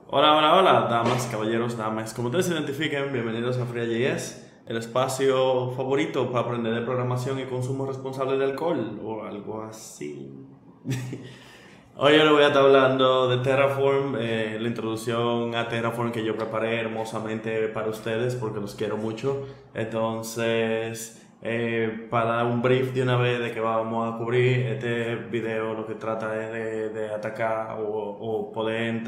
Hola, hola, hola, damas, caballeros, damas. Como ustedes se identifiquen, bienvenidos a FreeJS, el espacio favorito para aprender de programación y consumo responsable de alcohol, o algo así. Hoy yo le voy a estar hablando de Terraform, la introducción a Terraform que yo preparé hermosamente para ustedes porque los quiero mucho. Entonces, para dar un brief de una vez de que vamos a cubrir, este video lo que trata es de atacar o poder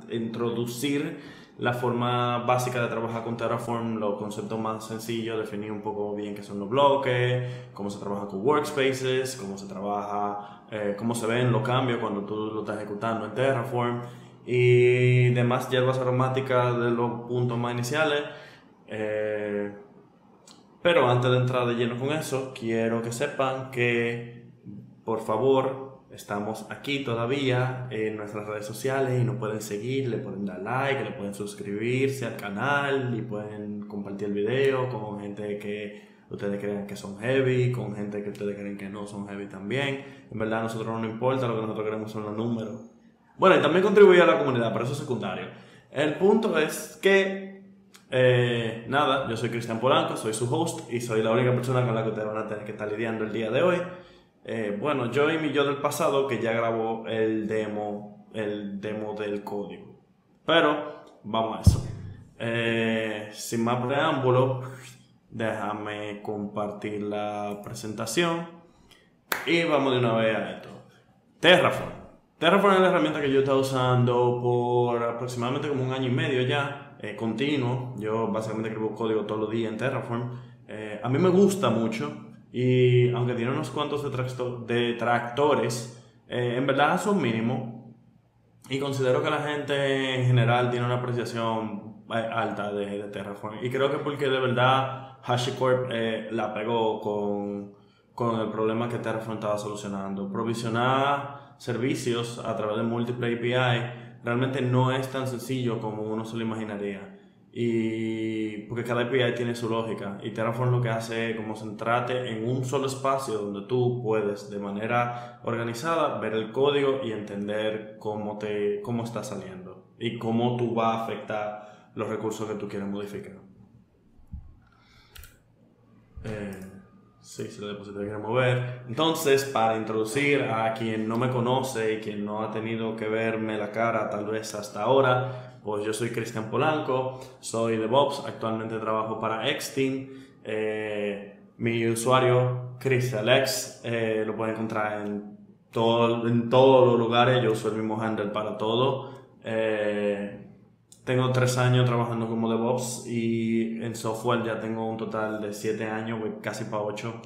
introducir la forma básica de trabajar con Terraform, los conceptos más sencillos, definir un poco bien qué son los bloques, cómo se trabaja con workspaces, cómo se trabaja, cómo se ven los cambios cuando tú lo estás ejecutando en Terraform y demás hierbas aromáticas de los puntos más iniciales. Eh, pero antes de entrar de lleno con eso, quiero que sepan que, por favor, estamos aquí todavía en nuestras redes sociales y nos pueden seguir, le pueden dar like, le pueden suscribirse al canal y pueden compartir el video con gente que ustedes creen que son heavy, con gente que ustedes creen que no son heavy también. En verdad a nosotros no nos importa, lo que nosotros queremos son los números. Bueno, y también contribuir a la comunidad, pero eso es secundario. El punto es que nada, yo soy Cristian Polanco, soy su host y soy la única persona con la que ustedes van a tener que estar lidiando el día de hoy. Bueno, yo y mi yo del pasado que ya grabó el demo del código. Pero vamos a eso. Sin más preámbulo, déjame compartir la presentación y vamos de una vez a esto. Terraform. Terraform es la herramienta que yo he estado usando por aproximadamente como un año y medio ya, continuo. Yo básicamente escribo código todos los días en Terraform. A mí me gusta mucho y aunque tiene unos cuantos detractores, en verdad son mínimos y considero que la gente en general tiene una apreciación alta de Terraform. Y creo que porque de verdad HashiCorp la pegó con el problema que Terraform estaba solucionando. Provisionar servicios a través de múltiples API realmente no es tan sencillo como uno se lo imaginaría. Y porque cada API tiene su lógica y Terraform lo que hace es como centrarte en un solo espacio donde tú puedes de manera organizada ver el código y entender cómo está saliendo y cómo tú vas a afectar los recursos que tú quieres modificar. Sí, si lo deposito quiere mover. Entonces, para introducir a quien no me conoce y quien no ha tenido que verme la cara tal vez hasta ahora, pues yo soy Cristian Polanco, soy DevOps, actualmente trabajo para Xteam. Mi usuario, ChrisAlex, lo pueden encontrar en todos los lugares, yo uso el mismo handle para todo. Tengo 3 años trabajando como DevOps y en software ya tengo un total de 7 años, voy casi para 8.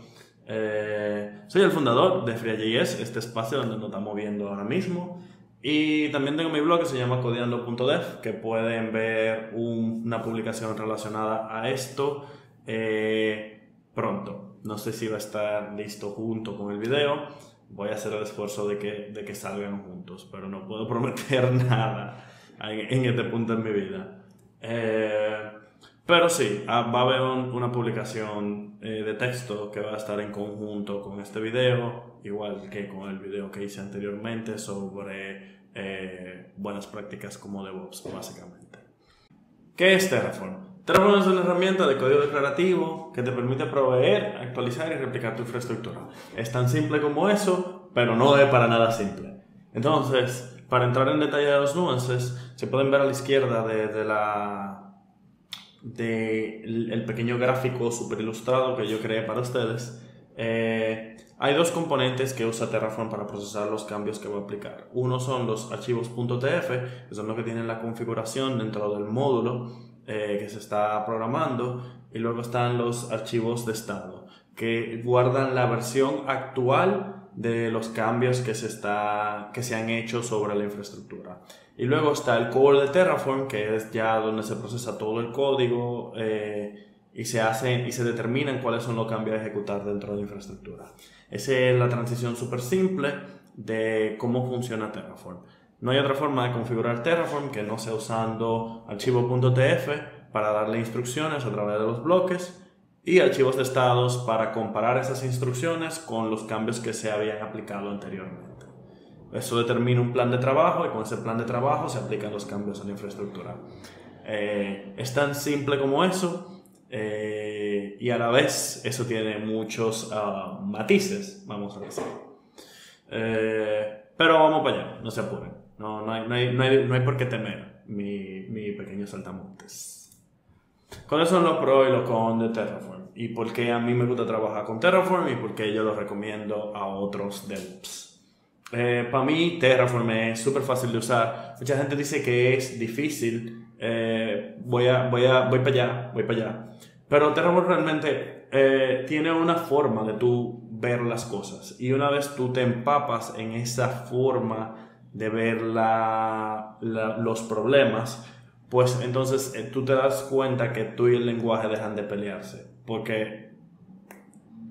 Soy el fundador de FreeJS, este espacio donde nos estamos viendo ahora mismo. Y también tengo mi blog que se llama codeando.dev, que pueden ver una publicación relacionada a esto pronto. No sé si va a estar listo junto con el video. Voy a hacer el esfuerzo de que salgan juntos, pero no puedo prometer nada en este punto en mi vida. Pero sí, va a haber una publicación de texto que va a estar en conjunto con este video, igual que con el video que hice anteriormente sobre buenas prácticas como DevOps, básicamente. ¿Qué es Terraform? Terraform es una herramienta de código declarativo que te permite proveer, actualizar y replicar tu infraestructura. Es tan simple como eso, pero no es para nada simple. Entonces, para entrar en detalle de los nuances, se pueden ver a la izquierda del pequeño gráfico super ilustrado que yo creé para ustedes. Hay dos componentes que usa Terraform para procesar los cambios que voy a aplicar. Uno son los archivos .tf, que son los que tienen la configuración dentro del módulo que se está programando, y luego están los archivos de estado, que guardan la versión actual de los cambios que se han hecho sobre la infraestructura. Y luego está el core de Terraform, que es ya donde se procesa todo el código y se determinan cuáles son los cambios a ejecutar dentro de la infraestructura. Esa es la transición súper simple de cómo funciona Terraform. No hay otra forma de configurar Terraform que no sea usando archivo.tf para darle instrucciones a través de los bloques y archivos de estados para comparar esas instrucciones con los cambios que se habían aplicado anteriormente. Eso determina un plan de trabajo y con ese plan de trabajo se aplican los cambios en la infraestructura. Es tan simple como eso y a la vez eso tiene muchos matices, vamos a decir. Pero vamos para allá, no se apuren. No hay por qué temer, mi pequeño saltamontes. ¿Cuáles son los pros y los cons de Terraform? Y por qué a mí me gusta trabajar con Terraform y por qué yo lo recomiendo a otros DevOps. Para mí Terraform es súper fácil de usar. Mucha gente dice que es difícil. Voy para allá. Pero Terraform realmente tiene una forma de tú ver las cosas. Y una vez tú te empapas en esa forma de ver los problemas, pues entonces tú te das cuenta que tú y el lenguaje dejan de pelearse. Porque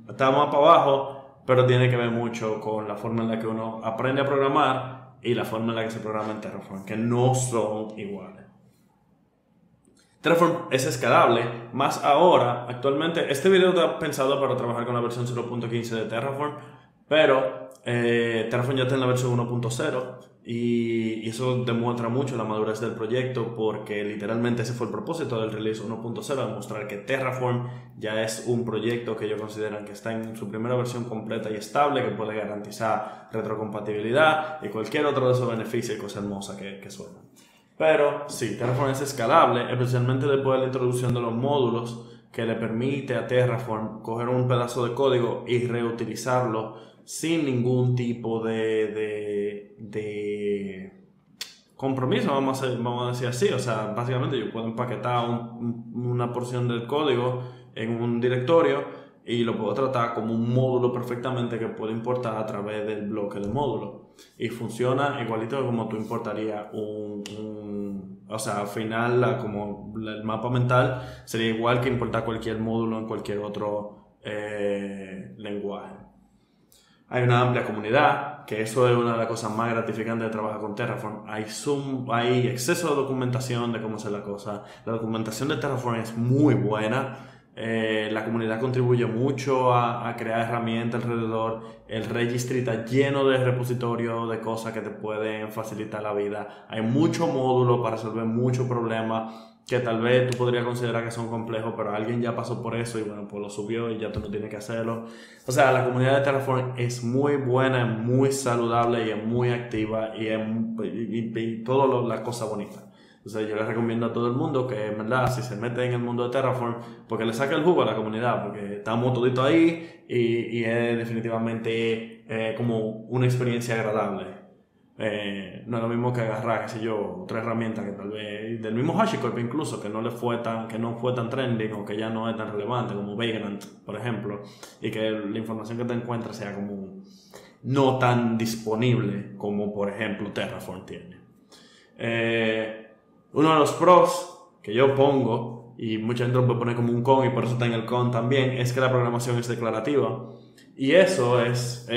estamos para abajo, pero tiene que ver mucho con la forma en la que uno aprende a programar y la forma en la que se programa en Terraform, que no son iguales. Terraform es escalable, más ahora, actualmente, este video está pensado para trabajar con la versión 0.15 de Terraform, pero Terraform ya está en la versión 1.0 y eso demuestra mucho la madurez del proyecto porque literalmente ese fue el propósito del release 1.0, demostrar que Terraform ya es un proyecto que ellos consideran que está en su primera versión completa y estable, que puede garantizar retrocompatibilidad y cualquier otro de esos beneficios y cosas hermosas que suenan. Pero sí, Terraform es escalable, especialmente después de la introducción de los módulos que le permite a Terraform coger un pedazo de código y reutilizarlo sin ningún tipo de compromiso, vamos a decir así. O sea, básicamente yo puedo empaquetar una porción del código en un directorio y lo puedo tratar como un módulo perfectamente que puedo importar a través del bloque de módulo. Y funciona igualito como tú importarías o sea, al final como el mapa mental sería igual que importar cualquier módulo en cualquier otro lenguaje. Hay una amplia comunidad, que eso es una de las cosas más gratificantes de trabajar con Terraform. Hay exceso de documentación de cómo hacer la cosa. La documentación de Terraform es muy buena. La comunidad contribuye mucho a crear herramientas alrededor. El registry está lleno de repositorios de cosas que te pueden facilitar la vida. Hay muchos módulos para resolver muchos problemas que tal vez tú podrías considerar que son complejos, pero alguien ya pasó por eso y bueno, pues lo subió y ya tú no tienes que hacerlo. O sea, la comunidad de Terraform es muy buena, es muy saludable y es muy activa y todas las cosas bonitas. Entonces yo les recomiendo a todo el mundo que en verdad si se mete en el mundo de Terraform, porque le saca el jugo a la comunidad, porque estamos toditos ahí y es definitivamente como una experiencia agradable. No es lo mismo que agarrar, qué sé yo, otra herramienta que tal vez del mismo HashiCorp incluso que no fue tan trending o que ya no es tan relevante como Vagrant, por ejemplo, y que la información que te encuentras sea como no tan disponible como por ejemplo Terraform tiene. Uno de los pros que yo pongo, y mucha gente lo puede poner como un con y por eso está en el con también, es que la programación es declarativa. Y eso es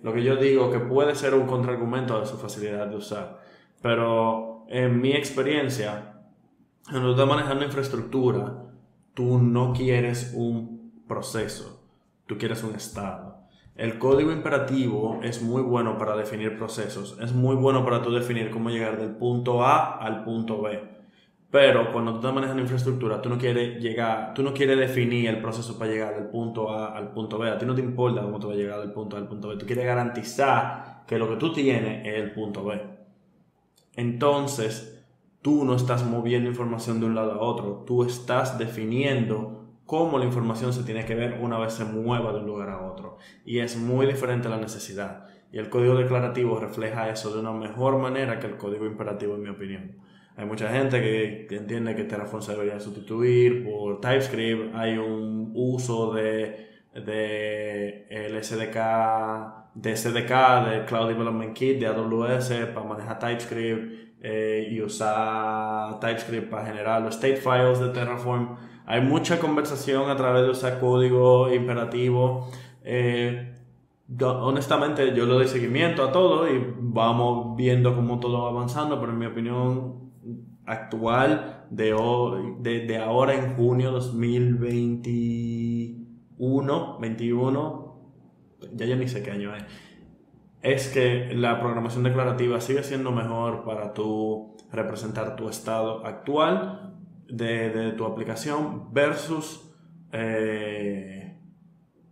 lo que yo digo que puede ser un contraargumento de su facilidad de usar. Pero en mi experiencia, cuando tú estás manejando infraestructura, tú no quieres un proceso, tú quieres un estado. El código imperativo es muy bueno para definir procesos, es muy bueno para tú definir cómo llegar del punto A al punto B. Pero cuando tú estás manejando infraestructura, tú no quieres definir el proceso para llegar del punto A al punto B. A ti no te importa cómo tú vas a llegar del punto A al punto B. Tú quieres garantizar que lo que tú tienes es el punto B. Entonces, tú no estás moviendo información de un lado a otro. Tú estás definiendo cómo la información se tiene que ver una vez se mueva de un lugar a otro. Y es muy diferente a la necesidad. Y el código declarativo refleja eso de una mejor manera que el código imperativo, en mi opinión. Hay mucha gente que entiende que Terraform se debería sustituir por TypeScript. Hay un uso de el SDK, de Cloud Development Kit de AWS para manejar TypeScript y usar TypeScript para generar los state files de Terraform. Hay mucha conversación a través de usar código imperativo. Honestamente yo le doy seguimiento a todo y vamos viendo cómo todo va avanzando, pero en mi opinión actual de ahora en junio 2021, ya yo ni sé qué año es, es que la programación declarativa sigue siendo mejor para tú representar tu estado actual de tu aplicación versus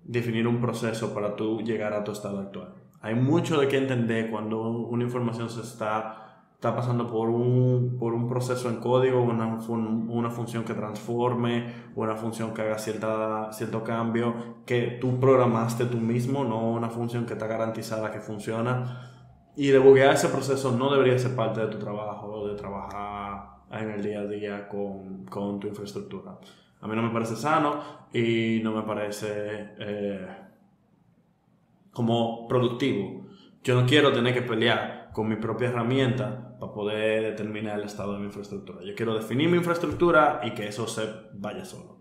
definir un proceso para tú llegar a tu estado actual. Hay mucho de qué entender cuando una información está pasando por un proceso en código, una función que transforme, una función que haga cierto cambio que tú programaste tú mismo, no una función que está garantizada que funciona. Y debuguear ese proceso no debería ser parte de tu trabajo, de trabajar en el día a día con tu infraestructura. A mí no me parece sano y no me parece como productivo. Yo no quiero tener que pelear con mi propia herramienta para poder determinar el estado de mi infraestructura. Yo quiero definir mi infraestructura y que eso se vaya solo.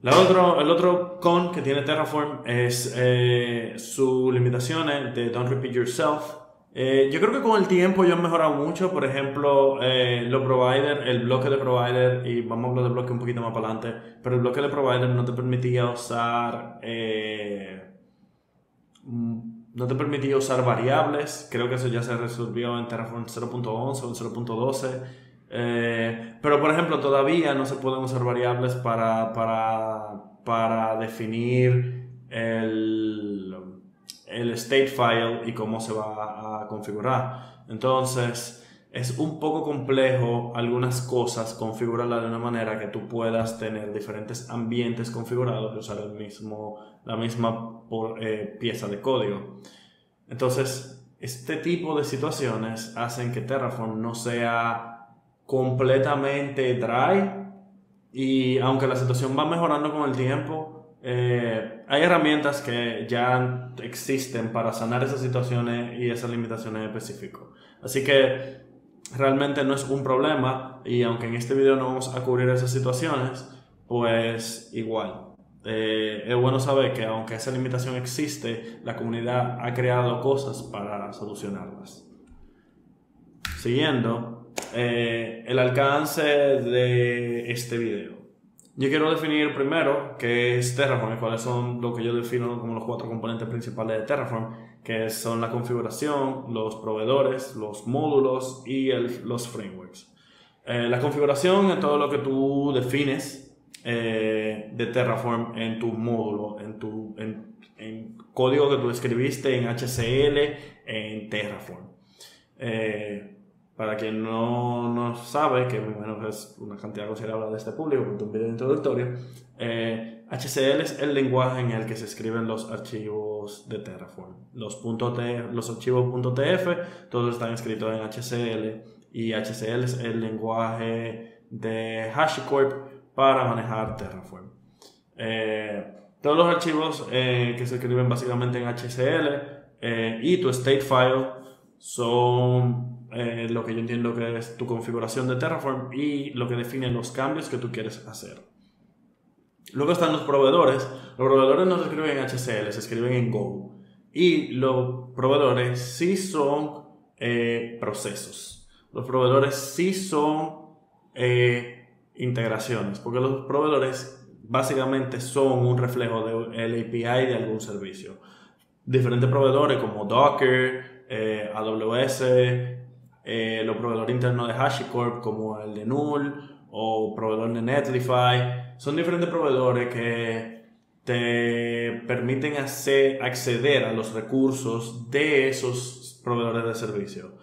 El otro con que tiene Terraform es sus limitaciones de don't repeat yourself. Yo creo que con el tiempo yo he mejorado mucho. Por ejemplo, los provider, el bloque de provider, y vamos a hablar de bloque un poquito más para adelante, pero el bloque de provider no te permitía usar variables. Creo que eso ya se resolvió en Terraform 0.11 o 0.12. Pero por ejemplo todavía no se pueden usar variables para definir el state file y cómo se va a configurar. Entonces es un poco complejo algunas cosas configurarlas de una manera que tú puedas tener diferentes ambientes configurados y usar la misma pieza de código. Entonces este tipo de situaciones hacen que Terraform no sea completamente dry, y aunque la situación va mejorando con el tiempo, hay herramientas que ya existen para sanar esas situaciones y esas limitaciones específicas. Así que realmente no es un problema, y aunque en este video no vamos a cubrir esas situaciones, pues igual. Es bueno saber que aunque esa limitación existe, la comunidad ha creado cosas para solucionarlas. Siguiendo, el alcance de este video. Yo quiero definir primero qué es Terraform y cuáles son lo que yo defino como los 4 componentes principales de Terraform, que son la configuración, los proveedores, los módulos y los frameworks. La configuración es todo lo que tú defines de Terraform en tu módulo, en código que tú escribiste en HCL en Terraform. Para quien no sabe, que menos es una cantidad considerable de este público, porque un video introductorio, HCL es el lenguaje en el que se escriben los archivos de Terraform. Los archivos .tf, todos están escritos en HCL, y HCL es el lenguaje de HashiCorp para manejar Terraform. Todos los archivos que se escriben básicamente en HCL y tu state file son lo que yo entiendo que es tu configuración de Terraform y lo que define los cambios que tú quieres hacer. Luego están los proveedores. Los proveedores no se escriben en HCL, se escriben en Go. Y los proveedores sí son procesos. Los proveedores sí son integraciones, porque los proveedores básicamente son un reflejo del API de algún servicio. Diferentes proveedores como Docker, AWS, los proveedores internos de HashiCorp como el de Null o proveedor de Netlify, son diferentes proveedores que te permiten acceder a los recursos de esos proveedores de servicio.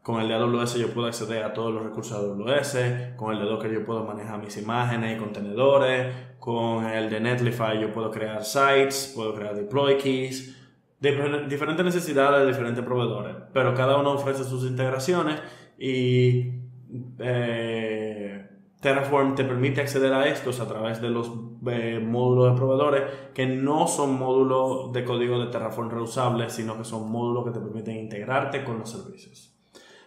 Con el de AWS yo puedo acceder a todos los recursos de AWS, con el de Docker yo puedo manejar mis imágenes y contenedores, con el de Netlify yo puedo crear sites, puedo crear deploy keys, diferentes necesidades de diferentes proveedores, pero cada uno ofrece sus integraciones y Terraform te permite acceder a estos a través de los módulos de proveedores que no son módulos de código de Terraform reusables, sino que son módulos que te permiten integrarte con los servicios.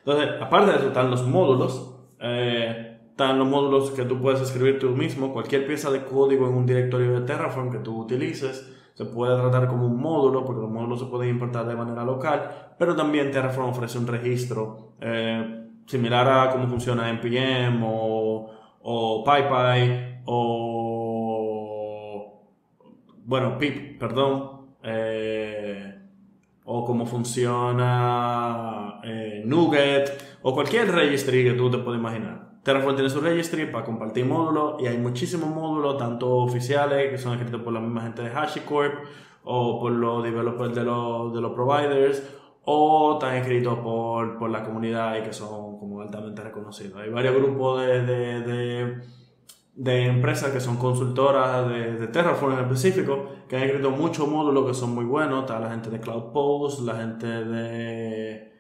Entonces, aparte de eso, están los módulos. Están los módulos que tú puedes escribir tú mismo. Cualquier pieza de código en un directorio de Terraform que tú utilices se puede tratar como un módulo, porque los módulos se pueden importar de manera local, pero también Terraform ofrece un registro similar a cómo funciona NPM o PyPy o bueno, pip, perdón, o cómo funciona NuGet, o cualquier registry que tú te puedas imaginar. Terraform tiene su registry para compartir módulos, y hay muchísimos módulos, tanto oficiales, que son escritos por la misma gente de HashiCorp, o por los developers de los providers, o están escritos por la comunidad y que son como altamente reconocidos. Hay varios grupos de empresas que son consultoras de Terraform en específico, que han escrito muchos módulos que son muy buenos. Está la gente de CloudPost, la gente de...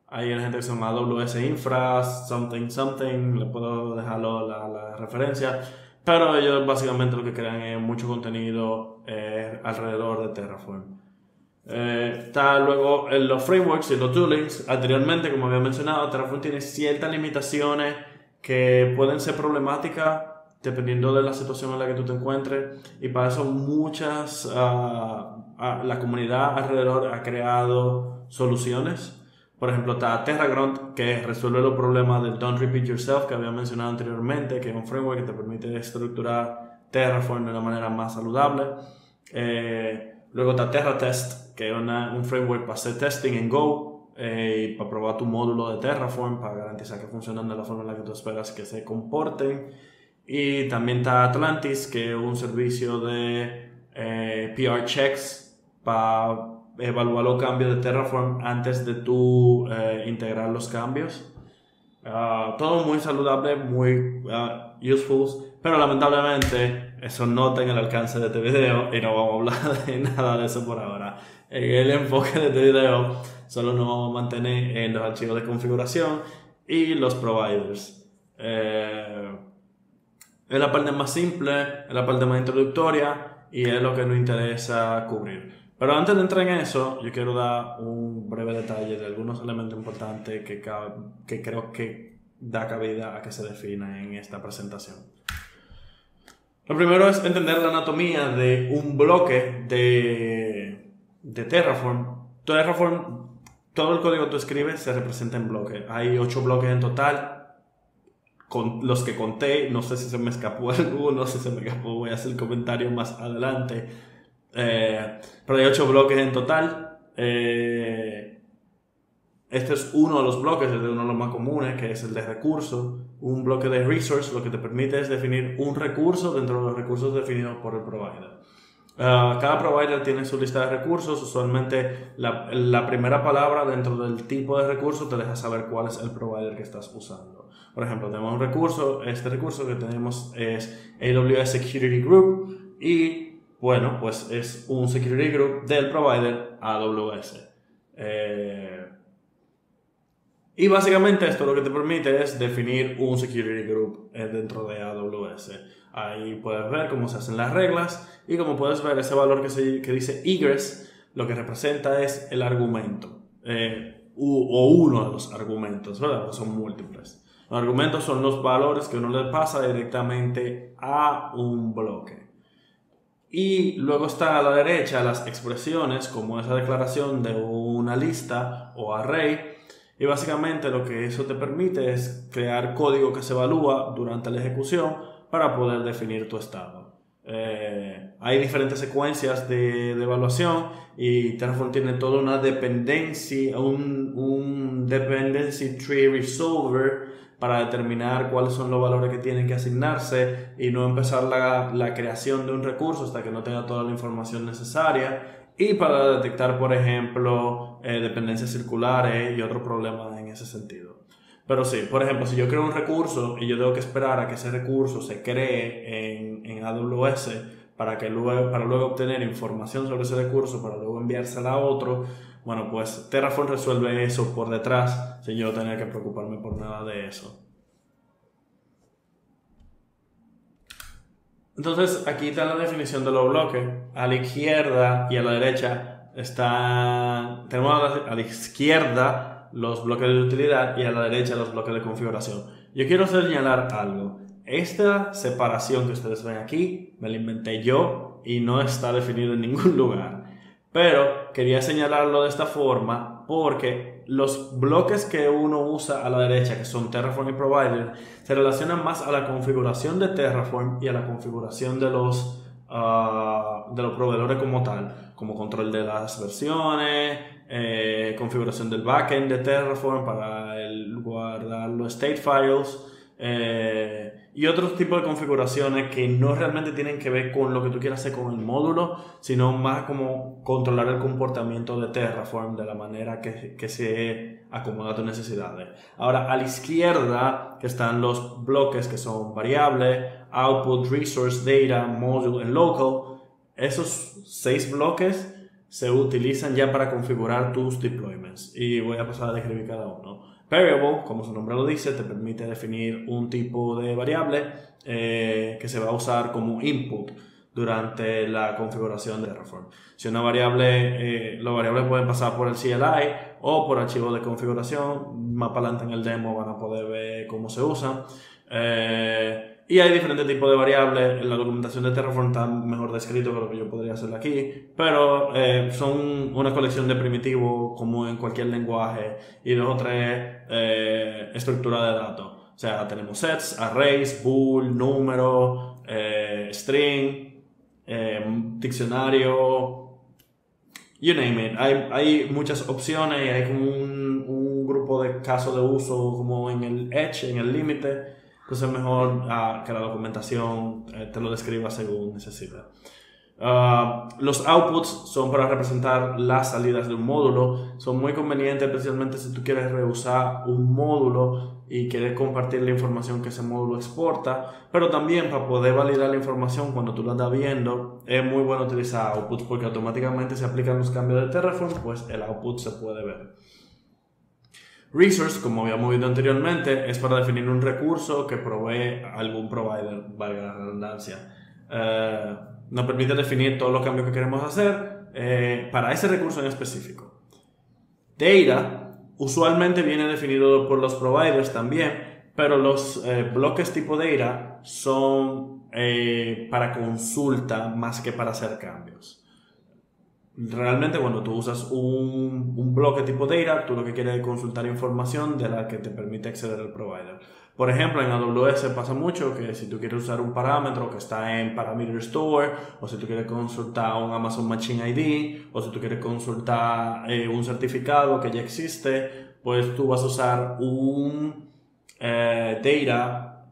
hay la gente que se llama AWS Infra, something, le puedo dejar la referencia. Pero ellos básicamente lo que crean es mucho contenido alrededor de Terraform. Está luego en los frameworks y los toolings. Anteriormente, como había mencionado, Terraform tiene ciertas limitaciones que pueden ser problemáticas dependiendo de la situación en la que tú te encuentres, y para eso la comunidad alrededor ha creado soluciones. Por ejemplo, está TerraGrunt, que resuelve los problemas del Don't Repeat Yourself que había mencionado anteriormente, que es un framework que te permite estructurar Terraform de una manera más saludable. Luego está TerraTest, que es un framework para hacer testing en Go, y para probar tu módulo de Terraform, para garantizar que funcionan de la forma en la que tú esperas que se comporten. Y también está Atlantis, que es un servicio de PR checks para evaluar los cambios de Terraform antes de tú integrar los cambios. Todo muy saludable, muy useful, pero lamentablemente eso no está en el alcance de este video y no vamos a hablar de nada de eso por ahora. El enfoque de este video solo nos vamos a mantener en los archivos de configuración y los providers. Es la parte más simple, es la parte más introductoria y es lo que nos interesa cubrir. Pero antes de entrar en eso, yo quiero dar un breve detalle de algunos elementos importantes que creo que da cabida a que se defina en esta presentación. Lo primero es entender la anatomía de un bloque de Terraform. Todo el código que tú escribes se representa en bloques. Hay 8 bloques en total. Con los que conté, no sé si se me escapó alguno, si se me escapó, voy a hacer el comentario más adelante. Pero hay 8 bloques en total. Este es uno de los bloques, es de uno de los más comunes, que es el de recursos. Un bloque de resource lo que te permite es definir un recurso dentro de los recursos definidos por el provider. Cada provider tiene su lista de recursos. Usualmente la primera palabra dentro del tipo de recurso te deja saber cuál es el provider que estás usando. Por ejemplo, tenemos un recurso. Este recurso que tenemos es AWS Security Group, y bueno, pues es un security group del provider AWS. Y básicamente esto lo que te permite es definir un security group dentro de AWS. Ahí puedes ver cómo se hacen las reglas, y como puedes ver, ese valor que dice egress lo que representa es el argumento, o uno de los argumentos, ¿verdad? Son múltiples. Los argumentos son los valores que uno le pasa directamente a un bloque. Y luego está a la derecha las expresiones, como esa declaración de una lista o array. Y básicamente lo que eso te permite es crear código que se evalúa durante la ejecución para poder definir tu estado. Hay diferentes secuencias de evaluación, y Terraform tiene toda una dependencia, un dependency tree resolver para determinar cuáles son los valores que tienen que asignarse y no empezar la creación de un recurso hasta que no tenga toda la información necesaria, y para detectar, por ejemplo, dependencias circulares y otros problemas en ese sentido. Pero sí, por ejemplo, si yo creo un recurso y yo tengo que esperar a que ese recurso se cree en AWS para luego obtener información sobre ese recurso, para luego enviársela a otro, bueno, pues Terraform resuelve eso por detrás sin yo tener que preocuparme por nada de eso. Entonces aquí está la definición de los bloques. A la izquierda y a la derecha tenemos a la izquierda los bloques de utilidad y a la derecha los bloques de configuración. Yo quiero señalar algo. Esta separación que ustedes ven aquí me la inventé yo y no está definido en ningún lugar. Pero quería señalarlo de esta forma porque los bloques que uno usa a la derecha, que son Terraform y Provider, se relacionan más a la configuración de Terraform y a la configuración de los de los proveedores como tal, como control de las versiones, configuración del backend de Terraform para guardar los state files, y otros tipos de configuraciones que no realmente tienen que ver con lo que tú quieras hacer con el módulo, sino más como controlar el comportamiento de Terraform de la manera que se acomoda a tus necesidades. Ahora, a la izquierda que están los bloques que son variables, output, resource, data, module y local. Esos 6 bloques se utilizan ya para configurar tus deployments, y voy a pasar a describir cada uno. Variable, como su nombre lo dice, te permite definir un tipo de variable que se va a usar como input durante la configuración de Terraform. Si una variable, las variables pueden pasar por el CLI o por archivos de configuración. Más para adelante en el demo van a poder ver cómo se usan. Y hay diferentes tipos de variables. En la documentación de Terraform está mejor descrito que lo que yo podría hacer aquí, pero son una colección de primitivos como en cualquier lenguaje y 2 o 3 estructuras de datos. O sea, tenemos sets, arrays, bool, número, string, diccionario, you name it. Hay muchas opciones y hay como un grupo de casos de uso como en el edge, en el límite. Entonces es mejor que la documentación te lo describa según necesitas. Los outputs son para representar las salidas de un módulo. Son muy convenientes, especialmente si tú quieres reusar un módulo y quieres compartir la información que ese módulo exporta, pero también para poder validar la información cuando tú la estás viendo. Es muy bueno utilizar outputs porque automáticamente se aplican los cambios de Terraform, pues el output se puede ver. Resource, como habíamos visto anteriormente, es para definir un recurso que provee algún provider, valga la redundancia. Nos permite definir todos los cambios que queremos hacer para ese recurso en específico. Data usualmente viene definido por los providers también, pero los bloques tipo data son para consulta más que para hacer cambios. Realmente cuando tú usas un bloque tipo data, tú lo que quieres es consultar información de la que te permite acceder al provider. Por ejemplo, en AWS pasa mucho que si tú quieres usar un parámetro que está en Parameter Store, o si tú quieres consultar un Amazon Machine ID, o si tú quieres consultar un certificado que ya existe, pues tú vas a usar un data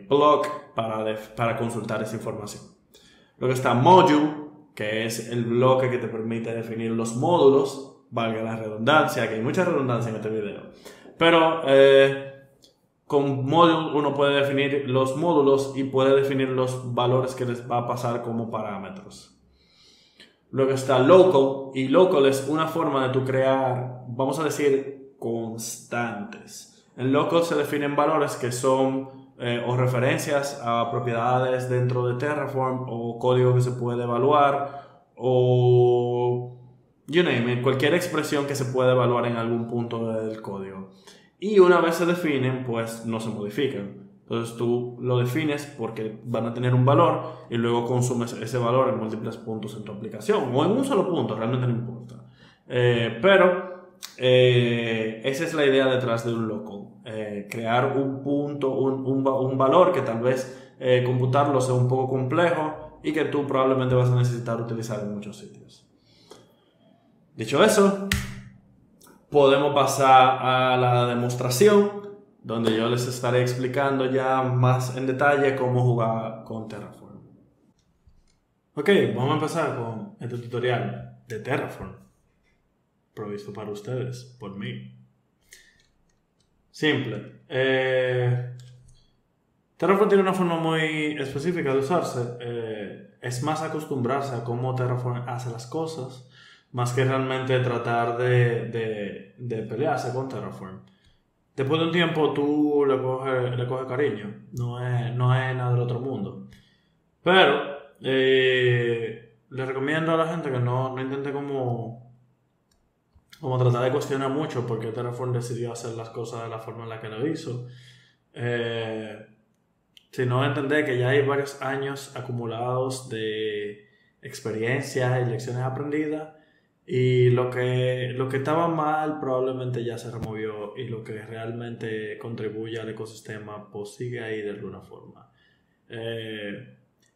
block para consultar esa información. Luego está Module, que es el bloque que te permite definir los módulos, valga la redundancia, que hay mucha redundancia en este video. Pero con Module uno puede definir los módulos y puede definir los valores que les va a pasar como parámetros. Luego está Local, y Local es una forma de tu crear, vamos a decir, constantes. En Local se definen valores que son o referencias a propiedades dentro de Terraform, o código que se puede evaluar, o you name it, cualquier expresión que se pueda evaluar en algún punto del código. Y una vez se definen, pues no se modifican. Entonces tú lo defines porque van a tener un valor y luego consumes ese valor en múltiples puntos en tu aplicación o en un solo punto, realmente no importa. Esa es la idea detrás de un local. Crear un punto, un valor que tal vez computarlo sea un poco complejo y que tú probablemente vas a necesitar utilizar en muchos sitios. Dicho eso, podemos pasar a la demostración, donde yo les estaré explicando ya más en detalle cómo jugar con Terraform. Ok, vamos a empezar con este tutorial de Terraform, provisto para ustedes, por mí. Simple. Terraform tiene una forma muy específica de usarse. Es más acostumbrarse a cómo Terraform hace las cosas, más que realmente tratar de pelearse con Terraform. Después de un tiempo tú le coges cariño, no es nada del otro mundo. Pero le recomiendo a la gente que no intente como tratar de cuestionar mucho porque Terraform decidió hacer las cosas de la forma en la que lo hizo. Sino entender que ya hay varios años acumulados de experiencias y lecciones aprendidas, y lo que estaba mal probablemente ya se removió, y lo que realmente contribuye al ecosistema pues sigue ahí de alguna forma.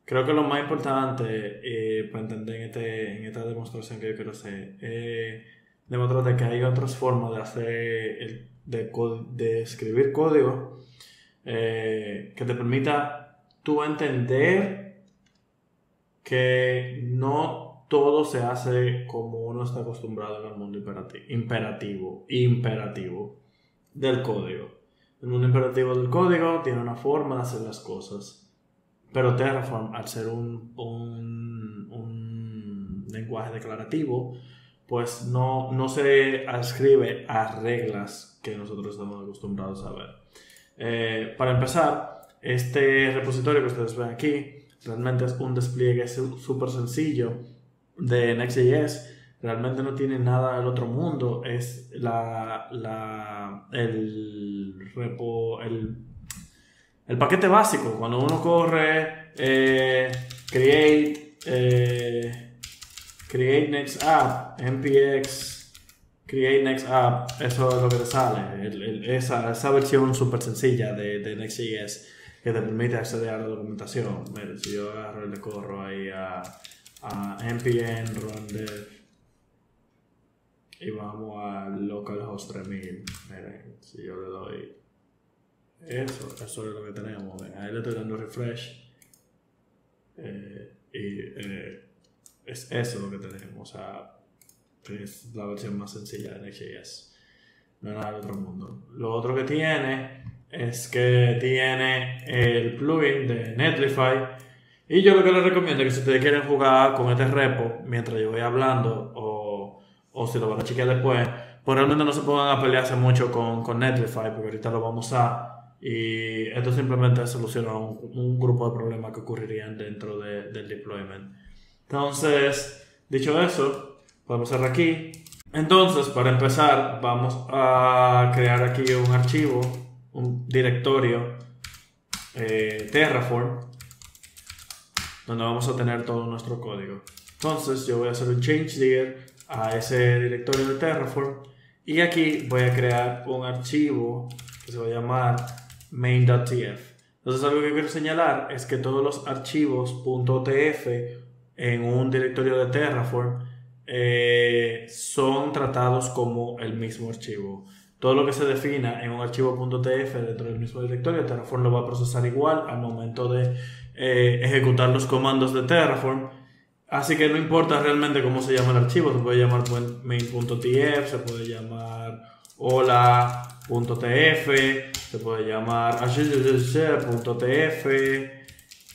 creo que lo más importante para entender en esta demostración que yo quiero hacer es demostrar que hay otras formas de hacer, de escribir código que te permita tú entender que no todo se hace como uno está acostumbrado en el mundo imperativo del código. El mundo imperativo del código tiene una forma de hacer las cosas. Pero Terraform, al ser un lenguaje declarativo, pues no se adscribe a reglas que nosotros estamos acostumbrados a ver. Para empezar, este repositorio que ustedes ven aquí realmente es un despliegue súper sencillo de Next.js. Realmente no tiene nada del otro mundo. Es el paquete básico. Cuando uno corre create next app, npx create next app, eso es lo que te sale. Esa versión súper sencilla de Next.js que te permite acceder a la documentación. Mira, si yo agarro y le corro ahí a npm run dev y vamos a localhost 3000, miren, si yo le doy eso es lo que tenemos. Ahí le estoy dando refresh es eso lo que tenemos. O sea, es la versión más sencilla de Next.js, no es nada del otro mundo. Lo otro que tiene es que tiene el plugin de Netlify, y yo lo que les recomiendo es que si ustedes quieren jugar con este repo mientras yo voy hablando o si lo van a chequear después, pues realmente no se pongan a pelearse mucho con Netlify, porque ahorita lo vamos a usar. Y esto simplemente soluciona un grupo de problemas que ocurrirían dentro del deployment. Entonces, dicho eso, podemos cerrar aquí. Entonces, para empezar, vamos a crear aquí un archivo, un directorio Terraform, donde vamos a tener todo nuestro código. Entonces, yo voy a hacer un change digger a ese directorio de Terraform, y aquí voy a crear un archivo que se va a llamar main.tf. Entonces, algo que quiero señalar es que todos los archivos .tf en un directorio de Terraform son tratados como el mismo archivo. Todo lo que se defina en un archivo .tf dentro del mismo directorio, Terraform lo va a procesar igual al momento de ejecutar los comandos de Terraform. Así que no importa realmente cómo se llama el archivo, se puede llamar main.tf, se puede llamar hola.tf, se puede llamar .tf,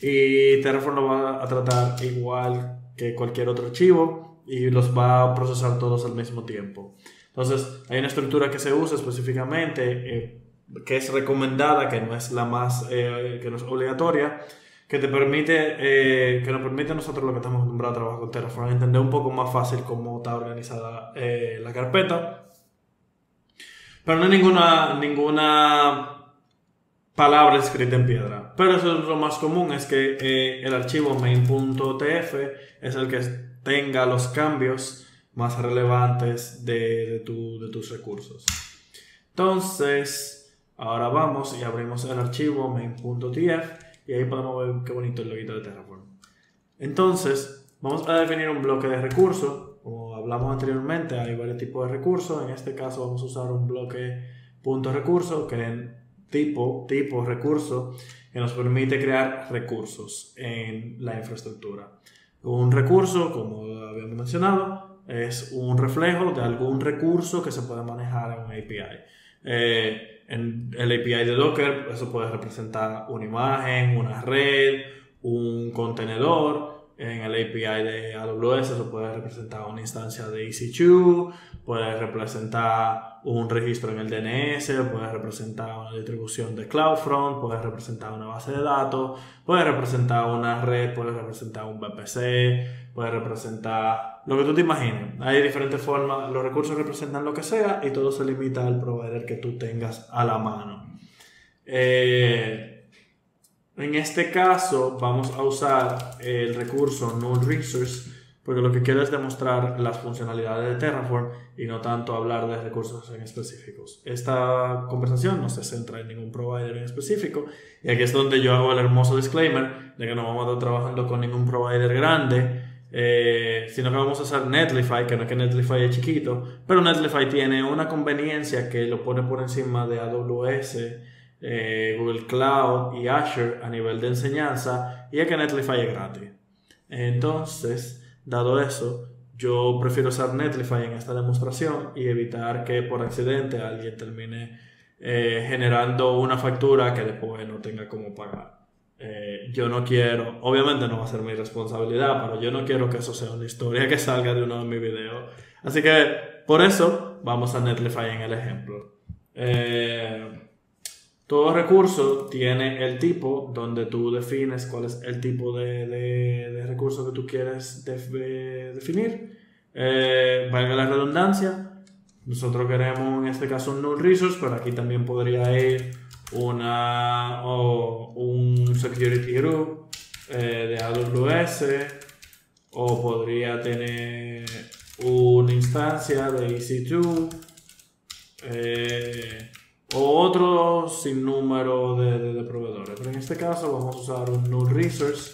y Terraform lo va a tratar igual que cualquier otro archivo y los va a procesar todos al mismo tiempo. Entonces, hay una estructura que se usa específicamente, que es recomendada, que no es la más, que no es obligatoria, que te permite, que nos permite a nosotros, los que estamos acostumbrados a trabajar con Terraform, entender un poco más fácil cómo está organizada la carpeta. Pero no hay ninguna palabra escrita en piedra. Pero eso es lo más común, es que el archivo main.tf es el que tenga los cambios más relevantes de tus recursos. Entonces, ahora vamos y abrimos el archivo main.tf. Y ahí podemos ver qué bonito el loguito de Terraform. Entonces, vamos a definir un bloque de recursos. Como hablamos anteriormente, hay varios tipos de recursos. En este caso vamos a usar un bloque .recurso, que es tipo recurso, que nos permite crear recursos en la infraestructura. Un recurso, como habíamos mencionado, es un reflejo de algún recurso que se puede manejar en un API. En el API de Docker, eso puede representar una imagen, una red, un contenedor. En el API de AWS, eso puede representar una instancia de EC2, puede representar un registro en el DNS, puede representar una distribución de CloudFront, puede representar una base de datos, puede representar una red, puede representar un VPC, puede representar lo que tú te imagines. Hay diferentes formas, los recursos representan lo que sea y todo se limita al provider que tú tengas a la mano. En este caso vamos a usar el recurso null resource, porque lo que quiero es demostrar las funcionalidades de Terraform y no tanto hablar de recursos en específicos. Esta conversación no se centra en ningún provider en específico, y aquí es donde yo hago el hermoso disclaimer de que no vamos a estar trabajando con ningún provider grande, sino que vamos a usar Netlify, que no es que Netlify es chiquito, pero Netlify tiene una conveniencia que lo pone por encima de AWS, Google Cloud y Azure a nivel de enseñanza, y es que Netlify es gratis. Entonces, dado eso, yo prefiero usar Netlify en esta demostración y evitar que por accidente alguien termine generando una factura que después no tenga cómo pagar. Yo no quiero, obviamente no va a ser mi responsabilidad, pero yo no quiero que eso sea una historia que salga de uno de mis videos. Así que por eso vamos a Netlify en el ejemplo. Todo recurso tiene el tipo donde tú defines cuál es el tipo de recurso que tú quieres definir. Valga la redundancia, nosotros queremos en este caso un null resource, pero aquí también podría ir un security group de AWS, o podría tener una instancia de EC2, o otro sinnúmero de proveedores. Pero en este caso vamos a usar un null resource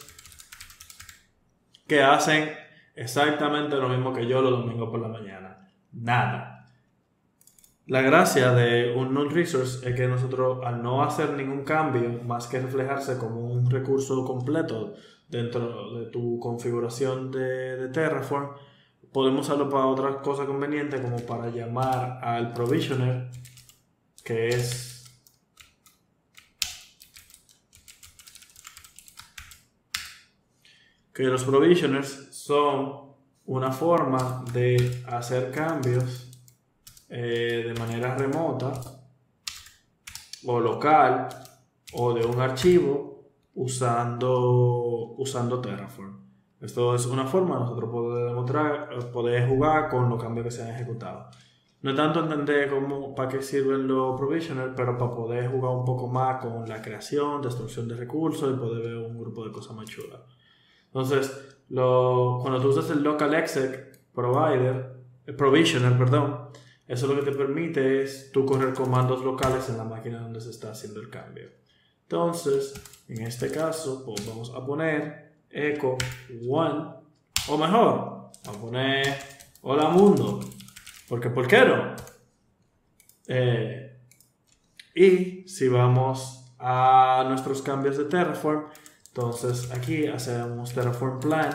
que hacen exactamente lo mismo que yo los domingos por la mañana. Nada. La gracia de un null resource es que nosotros, al no hacer ningún cambio más que reflejarse como un recurso completo dentro de tu configuración de Terraform, podemos usarlo para otras cosas convenientes, como para llamar al provisioner, que los provisioners son una forma de hacer cambios de manera remota o local o de un archivo usando Terraform. Esto es una forma de nosotros poder jugar con los cambios que se han ejecutado. No tanto entender para qué sirven los provisioners, pero para poder jugar un poco más con la creación, destrucción de recursos y poder ver un grupo de cosas más chulas. Entonces, cuando tú usas el local exec provisioner, eso lo que te permite es tú correr comandos locales en la máquina donde se está haciendo el cambio. Entonces, en este caso, pues vamos a poner echo 1, o mejor, a poner hola mundo, porque ¿por qué no? Y si vamos a nuestros cambios de Terraform, entonces aquí hacemos Terraform plan.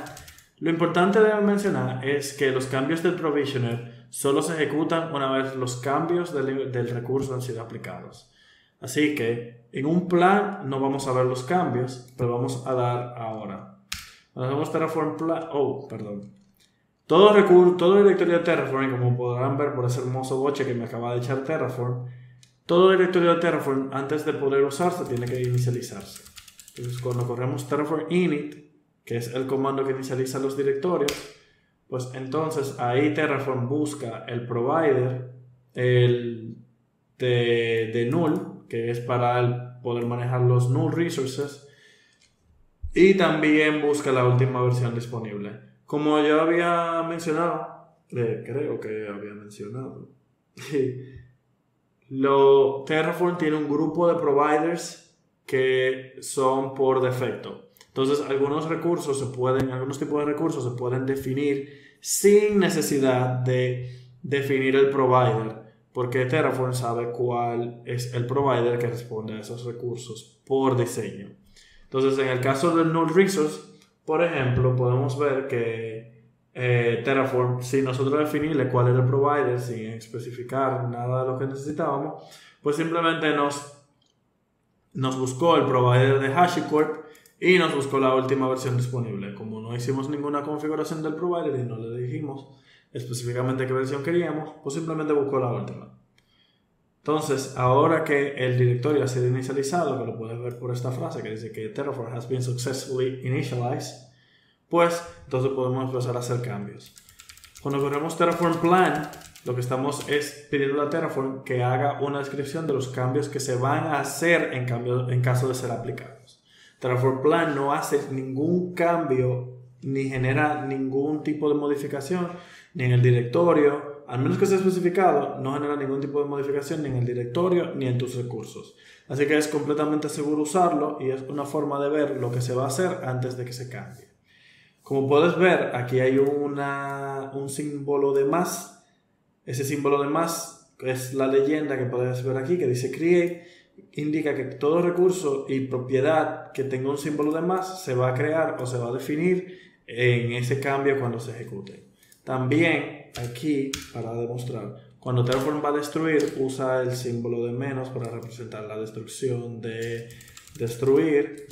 Lo importante de mencionar es que los cambios del provisioner solo se ejecutan una vez los cambios del recurso han sido aplicados. Así que en un plan no vamos a ver los cambios, pero vamos a dar ahora. Cuando hacemos Terraform plan, todo directorio de Terraform, como podrán ver por ese hermoso boche que me acaba de echar Terraform, todo directorio de Terraform antes de poder usarse tiene que inicializarse. Entonces cuando corremos Terraform init, que es el comando que inicializa los directorios, pues entonces ahí Terraform busca el provider de null, que es para poder manejar los null resources, y también busca la última versión disponible. Como yo había mencionado, creo que había mencionado, Terraform tiene un grupo de providers que son por defecto. Entonces, algunos tipos de recursos se pueden definir sin necesidad de definir el provider, porque Terraform sabe cuál es el provider que responde a esos recursos por diseño. Entonces, en el caso del null resource, por ejemplo, podemos ver que Terraform, sin nosotros definirle cuál era el provider, sin especificar nada de lo que necesitábamos, pues simplemente nos buscó el provider de HashiCorp y nos buscó la última versión disponible. Como no hicimos ninguna configuración del provider y no le dijimos específicamente qué versión queríamos, pues simplemente buscó la última. Entonces, ahora que el directorio ha sido inicializado, que lo puedes ver por esta frase que dice que Terraform has been successfully initialized, pues entonces podemos empezar a hacer cambios. Cuando corremos Terraform plan, lo que estamos es pidiendo a Terraform que haga una descripción de los cambios que se van a hacer en caso de ser aplicados. Terraform plan no hace ningún cambio ni genera ningún tipo de modificación ni en el directorio, al menos que sea especificado, no genera ningún tipo de modificación ni en el directorio ni en tus recursos. Así que es completamente seguro usarlo y es una forma de ver lo que se va a hacer antes de que se cambie. Como puedes ver, aquí hay un símbolo de más. Ese símbolo de más es la leyenda que puedes ver aquí que dice create. Indica que todo recurso y propiedad que tenga un símbolo de más se va a crear o se va a definir en ese cambio cuando se ejecute. También aquí, para demostrar, cuando Terraform va a destruir, usa el símbolo de menos para representar la destrucción de destruir,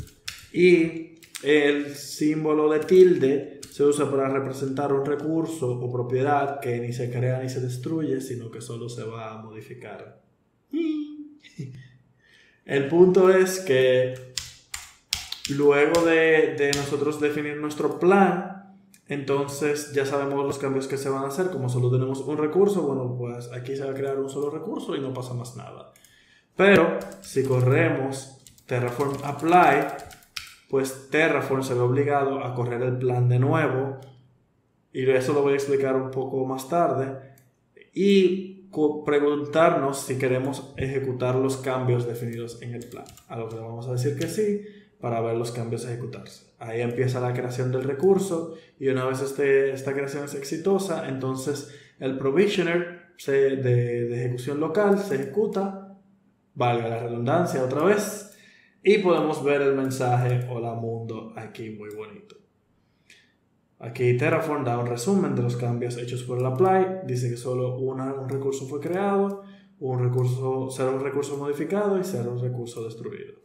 y el símbolo de tilde se usa para representar un recurso o propiedad que ni se crea ni se destruye, sino que solo se va a modificar. El punto es que luego de nosotros definir nuestro plan, entonces ya sabemos los cambios que se van a hacer. Como solo tenemos un recurso, bueno, pues aquí se va a crear un solo recurso y no pasa más nada. Pero si corremos Terraform Apply, pues Terraform se ve obligado a correr el plan de nuevo, y eso lo voy a explicar un poco más tarde, y preguntarnos si queremos ejecutar los cambios definidos en el plan, a lo que le vamos a decir que sí para ver los cambios ejecutarse. Ahí empieza la creación del recurso, y una vez esta creación es exitosa, entonces el provisioner de ejecución local se ejecuta, valga la redundancia otra vez, y podemos ver el mensaje hola mundo aquí muy bonito. Aquí Terraform da un resumen de los cambios hechos por el apply. Dice que solo un recurso fue creado, cero recurso modificado y cero recurso destruido.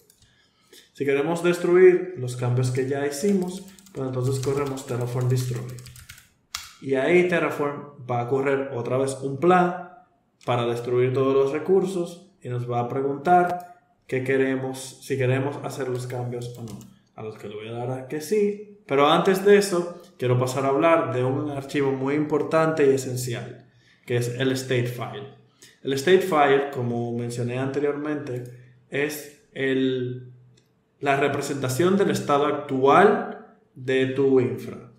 Si queremos destruir los cambios que ya hicimos, pues entonces corremos Terraform Destroy. Y ahí Terraform va a correr otra vez un plan para destruir todos los recursos y nos va a preguntar si queremos hacer los cambios o no. A los que le voy a dar a que sí. Pero antes de eso, quiero pasar a hablar de un archivo muy importante y esencial, que es el state file. El state file, como mencioné anteriormente, es la representación del estado actual de tu infra.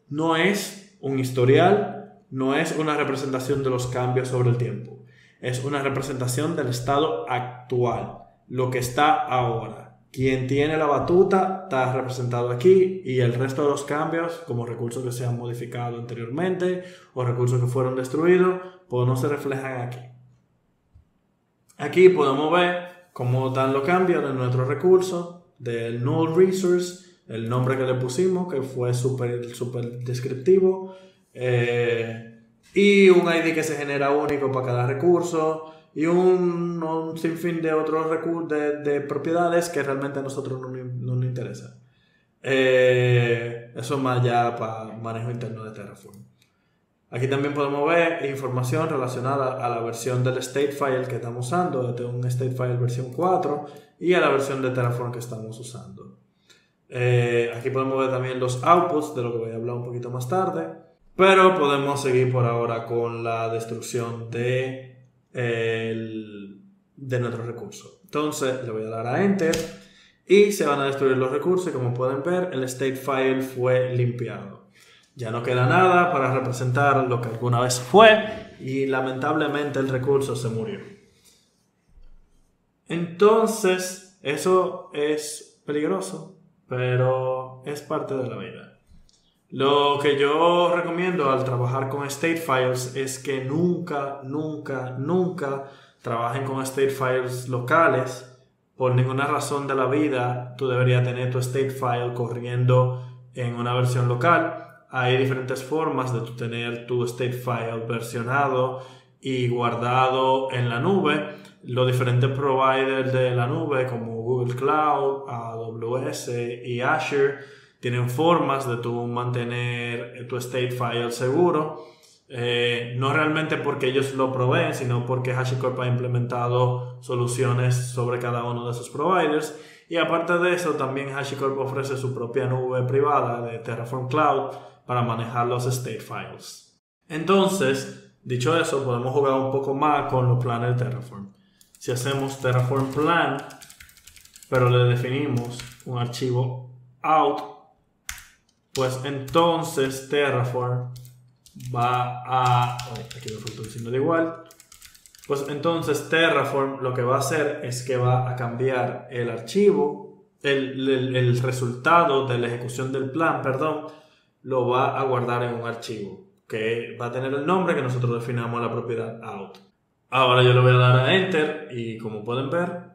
No es un historial, no es una representación de los cambios sobre el tiempo. Es una representación del estado actual, lo que está ahora. Quien tiene la batuta está representado aquí, y el resto de los cambios, como recursos que se han modificado anteriormente o recursos que fueron destruidos, pues no se reflejan aquí. Aquí podemos ver cómo dan los cambios de nuestro recurso, del null resource, el nombre que le pusimos, que fue súper descriptivo, y un ID que se genera único para cada recurso, y un sinfín de otros recursos de propiedades que realmente a nosotros no nos interesa. Eso más ya para manejo interno de Terraform. Aquí también podemos ver información relacionada a la versión del state file que estamos usando, de un state file versión 4, y a la versión de Terraform que estamos usando. Aquí podemos ver también los outputs, de lo que voy a hablar un poquito más tarde, pero podemos seguir por ahora con la destrucción de nuestro recurso. Entonces le voy a dar a Enter y se van a destruir los recursos, y como pueden ver, el state file fue limpiado. Ya no queda nada para representar lo que alguna vez fue, y lamentablemente el recurso se murió. Entonces eso es peligroso, pero es parte de la vida. Lo que yo recomiendo al trabajar con state files es que nunca trabajen con state files locales. Por ninguna razón de la vida tú deberías tener tu state file corriendo en una versión local. Hay diferentes formas de tener tu state file versionado y guardado en la nube. Los diferentes providers de la nube como Google Cloud, AWS y Azure tienen formas de tú mantener tu state file seguro. No realmente porque ellos lo proveen, sino porque HashiCorp ha implementado soluciones sobre cada uno de esos providers. Y aparte de eso, también HashiCorp ofrece su propia nube privada de Terraform Cloud para manejar los state files. Entonces, dicho eso, podemos jugar un poco más con los planes de Terraform. Si hacemos Terraform Plan, pero le definimos un archivo out, pues entonces Terraform va a... aquí me faltó un signo de igual. Pues entonces Terraform lo que va a hacer es que va a cambiar el archivo, el resultado de la ejecución del plan, perdón, lo va a guardar en un archivo que va a tener el nombre que nosotros definamos la propiedad out. Ahora yo le voy a dar a Enter y como pueden ver,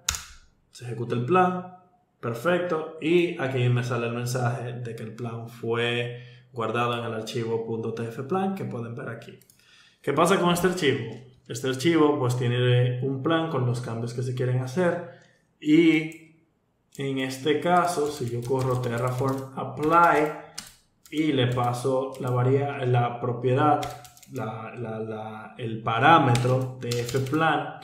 se ejecuta el plan, perfecto, y aquí me sale el mensaje de que el plan fue guardado en el archivo .tfplan que pueden ver aquí. ¿Qué pasa con este archivo? Este archivo pues tiene un plan con los cambios que se quieren hacer y en este caso si yo corro Terraform Apply y le paso la propiedad, el parámetro tfplan,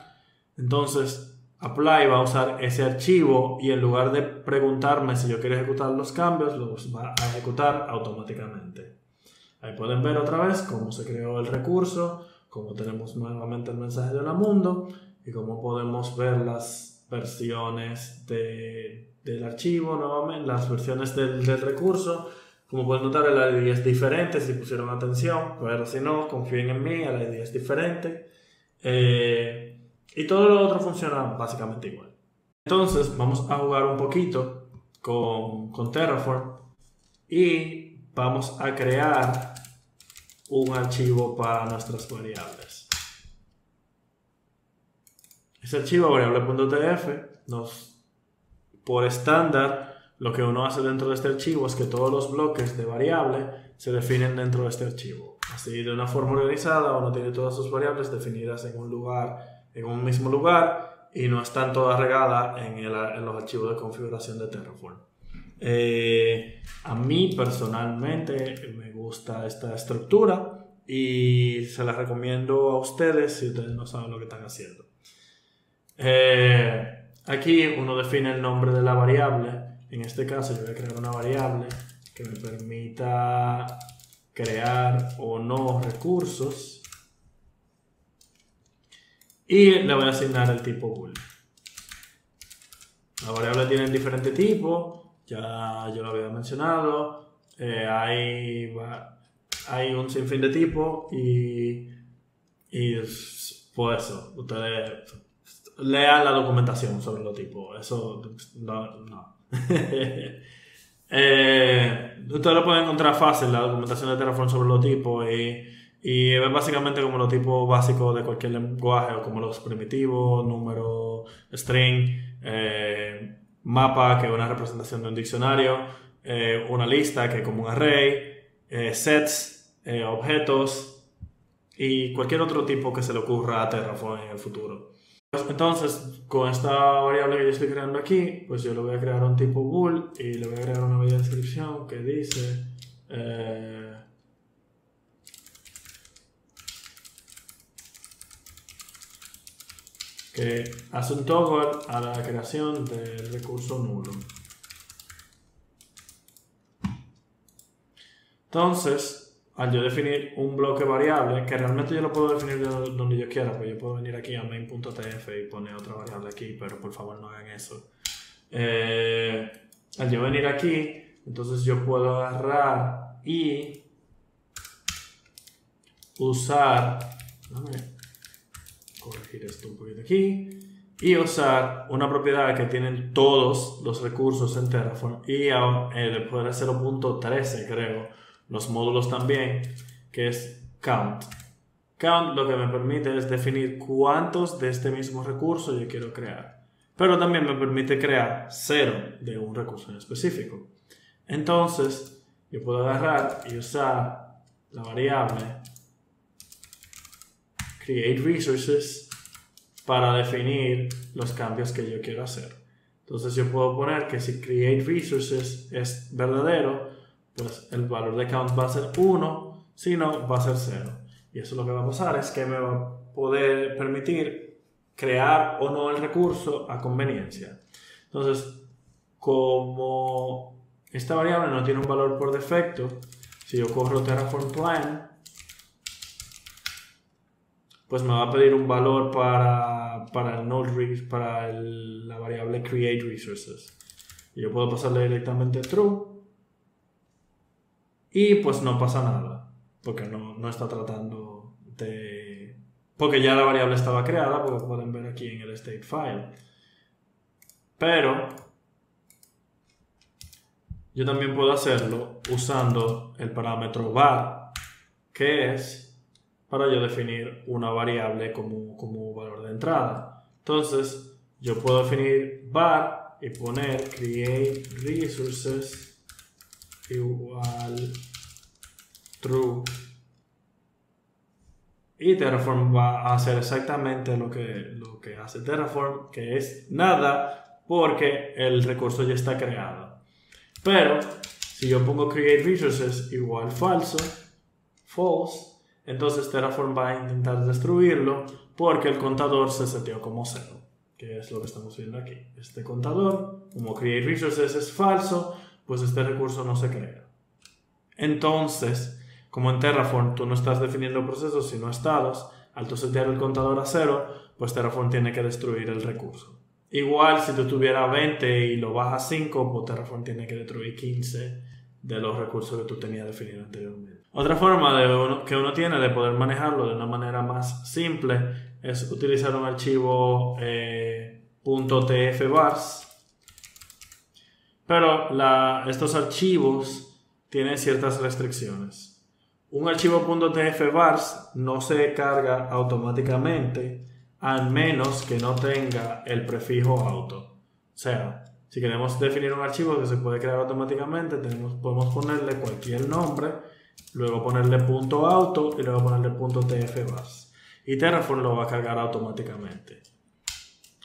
entonces Apply va a usar ese archivo y en lugar de preguntarme si yo quiero ejecutar los cambios, los va a ejecutar automáticamente. Ahí pueden ver otra vez cómo se creó el recurso, cómo tenemos nuevamente el mensaje de Hola Mundo y cómo podemos ver las versiones del archivo, nuevamente las versiones del recurso. Como pueden notar, el ID es diferente si pusieron atención, pero si no, confíen en mí, el ID es diferente. Y todo lo otro funciona básicamente igual. Entonces vamos a jugar un poquito con Terraform y vamos a crear un archivo para nuestras variables. Ese archivo variable.tf por estándar, lo que uno hace dentro de este archivo es que todos los bloques de variable se definen dentro de este archivo. Así, de una forma organizada, uno tiene todas sus variables definidas en un mismo lugar y no están todas regadas en los archivos de configuración de Terraform. A mí personalmente me gusta esta estructura y se la recomiendo a ustedes si ustedes no saben lo que están haciendo. Aquí uno define el nombre de la variable. En este caso yo voy a crear una variable que me permita crear o no recursos y le voy a asignar el tipo bool. Las variables tienen diferentes tipos, ya yo lo había mencionado, hay un sinfín de tipos y por eso, ustedes lean la documentación sobre los tipos, eso no. Ustedes lo pueden encontrar fácil, la documentación de Terraform sobre los tipos y es básicamente como los tipos básicos de cualquier lenguaje, o como los primitivos, número, string, mapa, que es una representación de un diccionario, una lista, que es como un array, sets, objetos y cualquier otro tipo que se le ocurra a Terraform en el futuro. Entonces, con esta variable que yo estoy creando aquí, pues yo le voy a crear un tipo bool y le voy a crear una bella descripción que dice que hace un toggle a la creación del recurso nulo. Entonces, al yo definir un bloque variable, que realmente yo lo puedo definir donde yo quiera, pues yo puedo venir aquí a main.tf y poner otra variable aquí, pero por favor no hagan eso. Al yo venir aquí, entonces yo puedo agarrar y usar, déjame corregir esto un poquito aquí, y usar una propiedad que tienen todos los recursos en Terraform y poder hacerlo .13 creo, los módulos también, que es count. Count lo que me permite es definir cuántos de este mismo recurso yo quiero crear, pero también me permite crear 0 de un recurso en específico. Entonces yo puedo agarrar y usar la variable create resources para definir los cambios que yo quiero hacer. Entonces yo puedo poner que si create resources es verdadero, pues el valor de count va a ser 1, si no va a ser 0. Y eso lo que va a pasar es que me va a poder permitir crear o no el recurso a conveniencia. Entonces, como esta variable no tiene un valor por defecto, si yo corro Terraform Plan, pues me va a pedir un valor para el node, para la variable create resources. Y yo puedo pasarle directamente true. y pues no pasa nada, porque no está tratando de... porque ya la variable estaba creada, porque pueden ver aquí en el state file. Pero yo también puedo hacerlo usando el parámetro var, que es para yo definir una variable como valor de entrada. Entonces, yo puedo definir var y poner create resources igual true. Y Terraform va a hacer exactamente lo que hace Terraform, que es nada, porque el recurso ya está creado. Pero si yo pongo create resources igual false, entonces Terraform va a intentar destruirlo porque el contador se seteó como 0, que es lo que estamos viendo aquí. Este contador, como create resources es falso, pues este recurso no se crea. Entonces, como en Terraform tú no estás definiendo procesos sino estados, al tú setear el contador a 0, pues Terraform tiene que destruir el recurso. Igual si tú tuvieras 20 y lo bajas a 5, pues Terraform tiene que destruir 15 de los recursos que tú tenías definido anteriormente. Otra forma que uno tiene de poder manejarlo de una manera más simple es utilizar un archivo .tfvars. Pero estos archivos tienen ciertas restricciones. Un archivo .tfvars no se carga automáticamente al menos que no tenga el prefijo auto. O sea, si queremos definir un archivo que se puede crear automáticamente, podemos ponerle cualquier nombre, luego ponerle .auto y luego ponerle .tfvars. Y Terraform lo va a cargar automáticamente.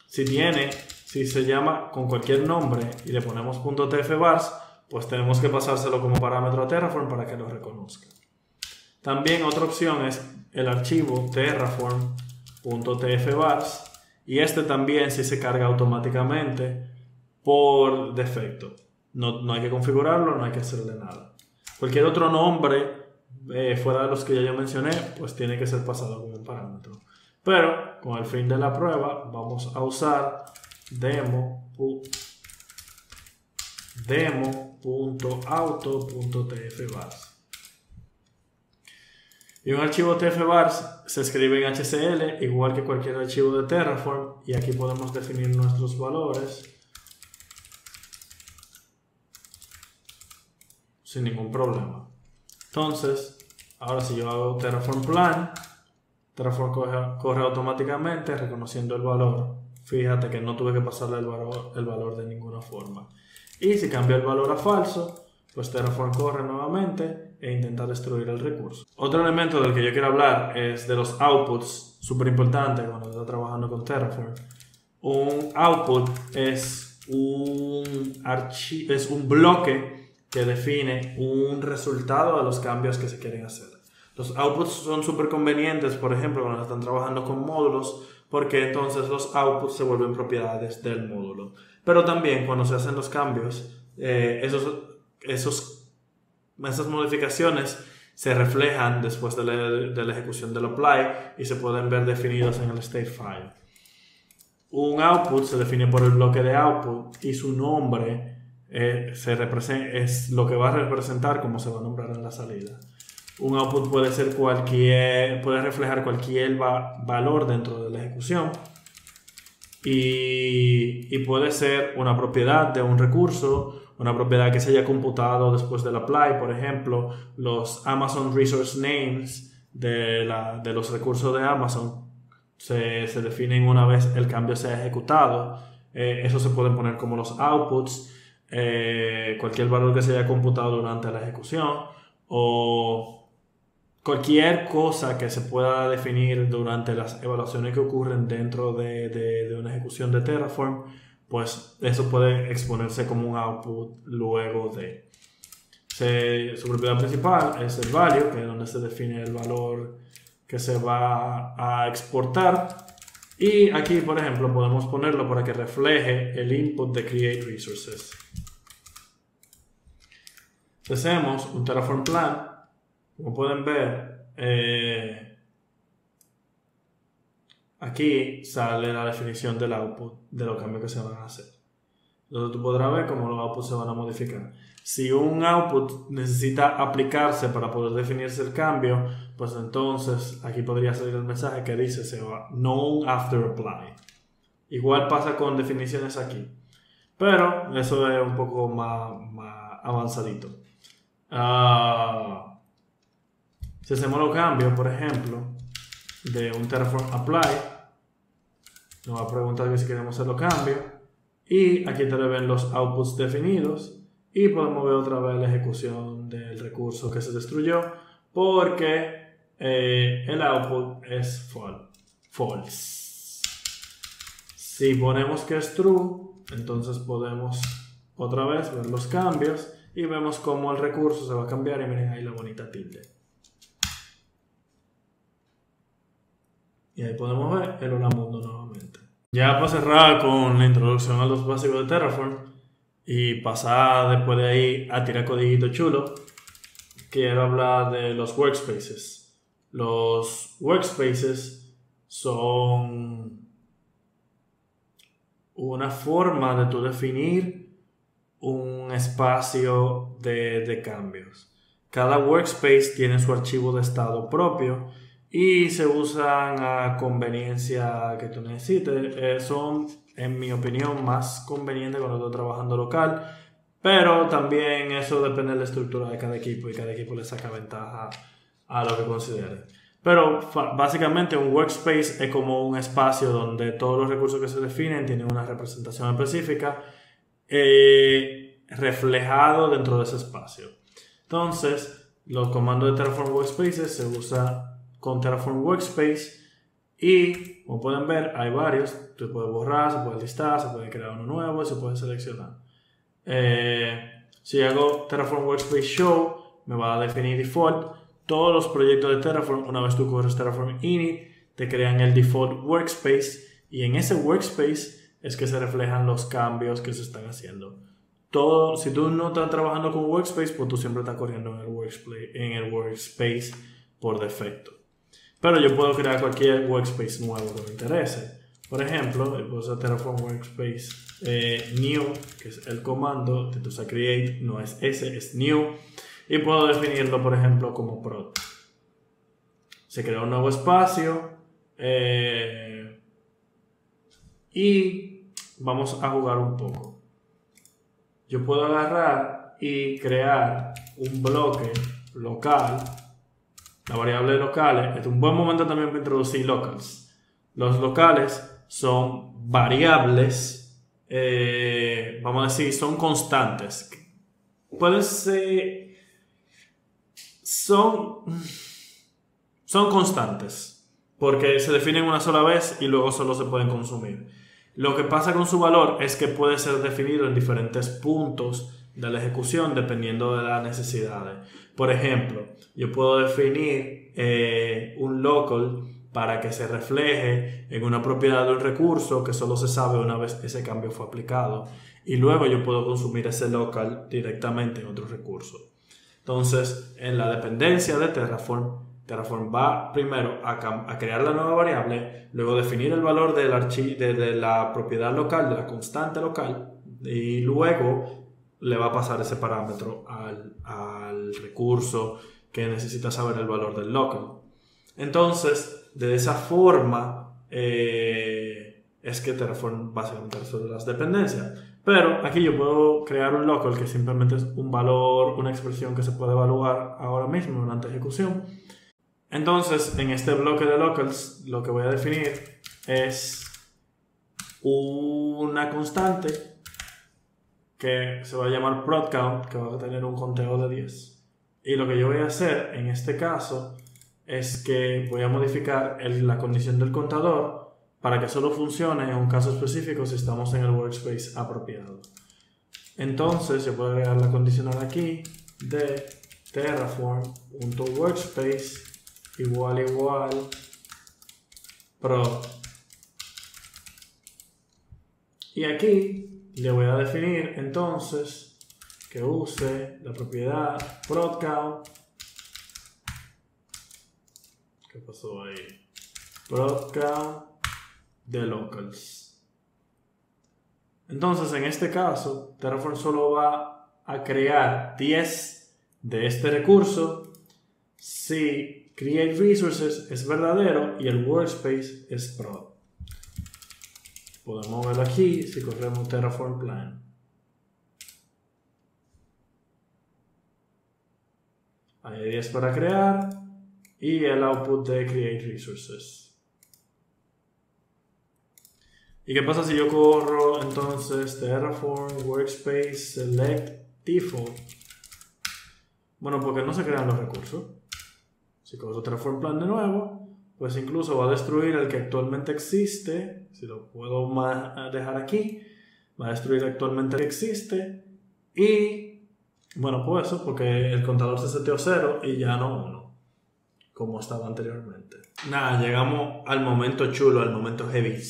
Si se llama con cualquier nombre y le ponemos .tfvars, pues tenemos que pasárselo como parámetro a Terraform para que lo reconozca. También otra opción es el archivo terraform.tfvars y este también sí se carga automáticamente por defecto. No hay que configurarlo, no hay que hacerle nada. Cualquier otro nombre fuera de los que ya yo mencioné, pues tiene que ser pasado como un parámetro. Pero con el fin de la prueba vamos a usar demo.auto.tfvars. Y un archivo tfvars se escribe en HCL igual que cualquier archivo de Terraform y aquí podemos definir nuestros valores sin ningún problema. Entonces, ahora si yo hago Terraform plan, Terraform corre automáticamente reconociendo el valor. Fíjate que no tuve que pasarle el valor de ninguna forma. Y si cambio el valor a falso, pues Terraform corre nuevamente e intenta destruir el recurso. Otro elemento del que yo quiero hablar es de los outputs, súper importante cuando estás trabajando con Terraform. Un output es un bloque que define un resultado de los cambios que se quieren hacer. Los outputs son súper convenientes, por ejemplo, cuando están trabajando con módulos, porque entonces los outputs se vuelven propiedades del módulo. Pero también cuando se hacen los cambios, esas modificaciones se reflejan después de la ejecución del apply y se pueden ver definidos en el state file. Un output se define por el bloque de output y su nombre es lo que va a representar cómo se va a nombrar en la salida. Un output puede reflejar cualquier valor dentro de la ejecución y puede ser una propiedad de un recurso, una propiedad que se haya computado después del apply. Por ejemplo, los Amazon Resource Names de los recursos de Amazon se definen una vez el cambio sea ejecutado. Eso se pueden poner como los outputs, cualquier valor que se haya computado durante la ejecución o cualquier cosa que se pueda definir durante las evaluaciones que ocurren dentro de una ejecución de Terraform, pues eso puede exponerse como un output luego de. Su propiedad principal es el value, que es donde se define el valor que se va a exportar. Y aquí, por ejemplo, podemos ponerlo para que refleje el input de create resources. Si hacemos un Terraform plan, como pueden ver, aquí sale la definición del output de los cambios que se van a hacer. Entonces tú podrás ver cómo los outputs se van a modificar. Si un output necesita aplicarse para poder definirse el cambio, pues entonces aquí podría salir el mensaje que dice se va known after apply. Igual pasa con definiciones aquí, pero eso es un poco más avanzadito. Si hacemos los cambios, por ejemplo, de un Terraform apply, nos va a preguntar que si queremos hacer los cambios, y aquí te ven los outputs definidos, y podemos ver otra vez la ejecución del recurso que se destruyó, porque el output es false. Si ponemos que es true, entonces podemos otra vez ver los cambios y vemos cómo el recurso se va a cambiar, y miren ahí la bonita tilde. Y ahí podemos ver el hola mundo nuevamente. Ya para cerrar con la introducción a los básicos de Terraform y pasar después de ahí a tirar codiguito chulo, quiero hablar de los workspaces. Los workspaces son una forma de tú definir un espacio de cambios. Cada workspace tiene su archivo de estado propio y se usan a conveniencia que tú necesites. Son, en mi opinión, más convenientes cuando estoy trabajando local, pero también eso depende de la estructura de cada equipo y cada equipo le saca ventaja a lo que considere. Pero básicamente un workspace es como un espacio donde todos los recursos que se definen tienen una representación específica reflejado dentro de ese espacio. Entonces, los comandos de Terraform Workspaces se usan con Terraform Workspace y, como pueden ver, hay varios. Se puede borrar, se puede listar, se puede crear uno nuevo y se puede seleccionar. Si hago Terraform Workspace Show, me va a definir default. Todos los proyectos de Terraform, una vez tú corres Terraform Init, te crean el default workspace y en ese workspace es que se reflejan los cambios que se están haciendo. Todo, si tú no estás trabajando con workspace, pues tú siempre estás corriendo en el workspace por defecto. Pero yo puedo crear cualquier workspace nuevo que me interese. Por ejemplo, puedo hacer Terraform Workspace New, que es el comando de usa create, no es ese, es new. Y puedo definirlo, por ejemplo, como prod. Se crea un nuevo espacio. Y vamos a jugar un poco. Yo puedo agarrar y crear un bloque local. La variable locales es un buen momento también para introducir locals. Los locales son variables, vamos a decir, son constantes. Pueden ser... Son constantes porque se definen una sola vez y luego solo se pueden consumir. Lo que pasa con su valor es que puede ser definido en diferentes puntos de la ejecución dependiendo de las necesidades. Por ejemplo, yo puedo definir un local para que se refleje en una propiedad de un recurso que solo se sabe una vez ese cambio fue aplicado, y luego yo puedo consumir ese local directamente en otro recurso. Entonces, en la dependencia de Terraform va primero a crear la nueva variable, luego definir el valor del de la propiedad local, de la constante local, y luego le va a pasar ese parámetro al recurso que necesita saber el valor del local. Entonces, de esa forma es que Terraform básicamente resuelve las dependencias. Pero aquí yo puedo crear un local que simplemente es un valor, una expresión que se puede evaluar ahora mismo durante ejecución. Entonces, en este bloque de locals, lo que voy a definir es una constante que se va a llamar prod count, que va a tener un conteo de 10. Y lo que yo voy a hacer en este caso es que voy a modificar la condición del contador para que solo funcione en un caso específico si estamos en el workspace apropiado. Entonces yo puedo agregar la condicional aquí de terraform.workspace igual prod. Y aquí le voy a definir entonces que use la propiedad prod count. ¿Qué pasó ahí? Prod count de locals. Entonces, en este caso, Terraform solo va a crear 10 de este recurso si create resources es verdadero y el workspace es prod. Podemos verlo aquí si corremos Terraform plan. Hay 10 para crear y el output de create resources. ¿Y qué pasa si yo corro entonces Terraform workspace select default? Bueno, porque no se crean los recursos. Si corro Terraform plan de nuevo, pues incluso va a destruir el que actualmente existe. Si lo puedo dejar aquí, va a destruir actualmente el que existe. Y bueno, pues eso, porque el contador se seteó 0 y ya no 1, como estaba anteriormente. Nada, llegamos al momento chulo, al momento heavy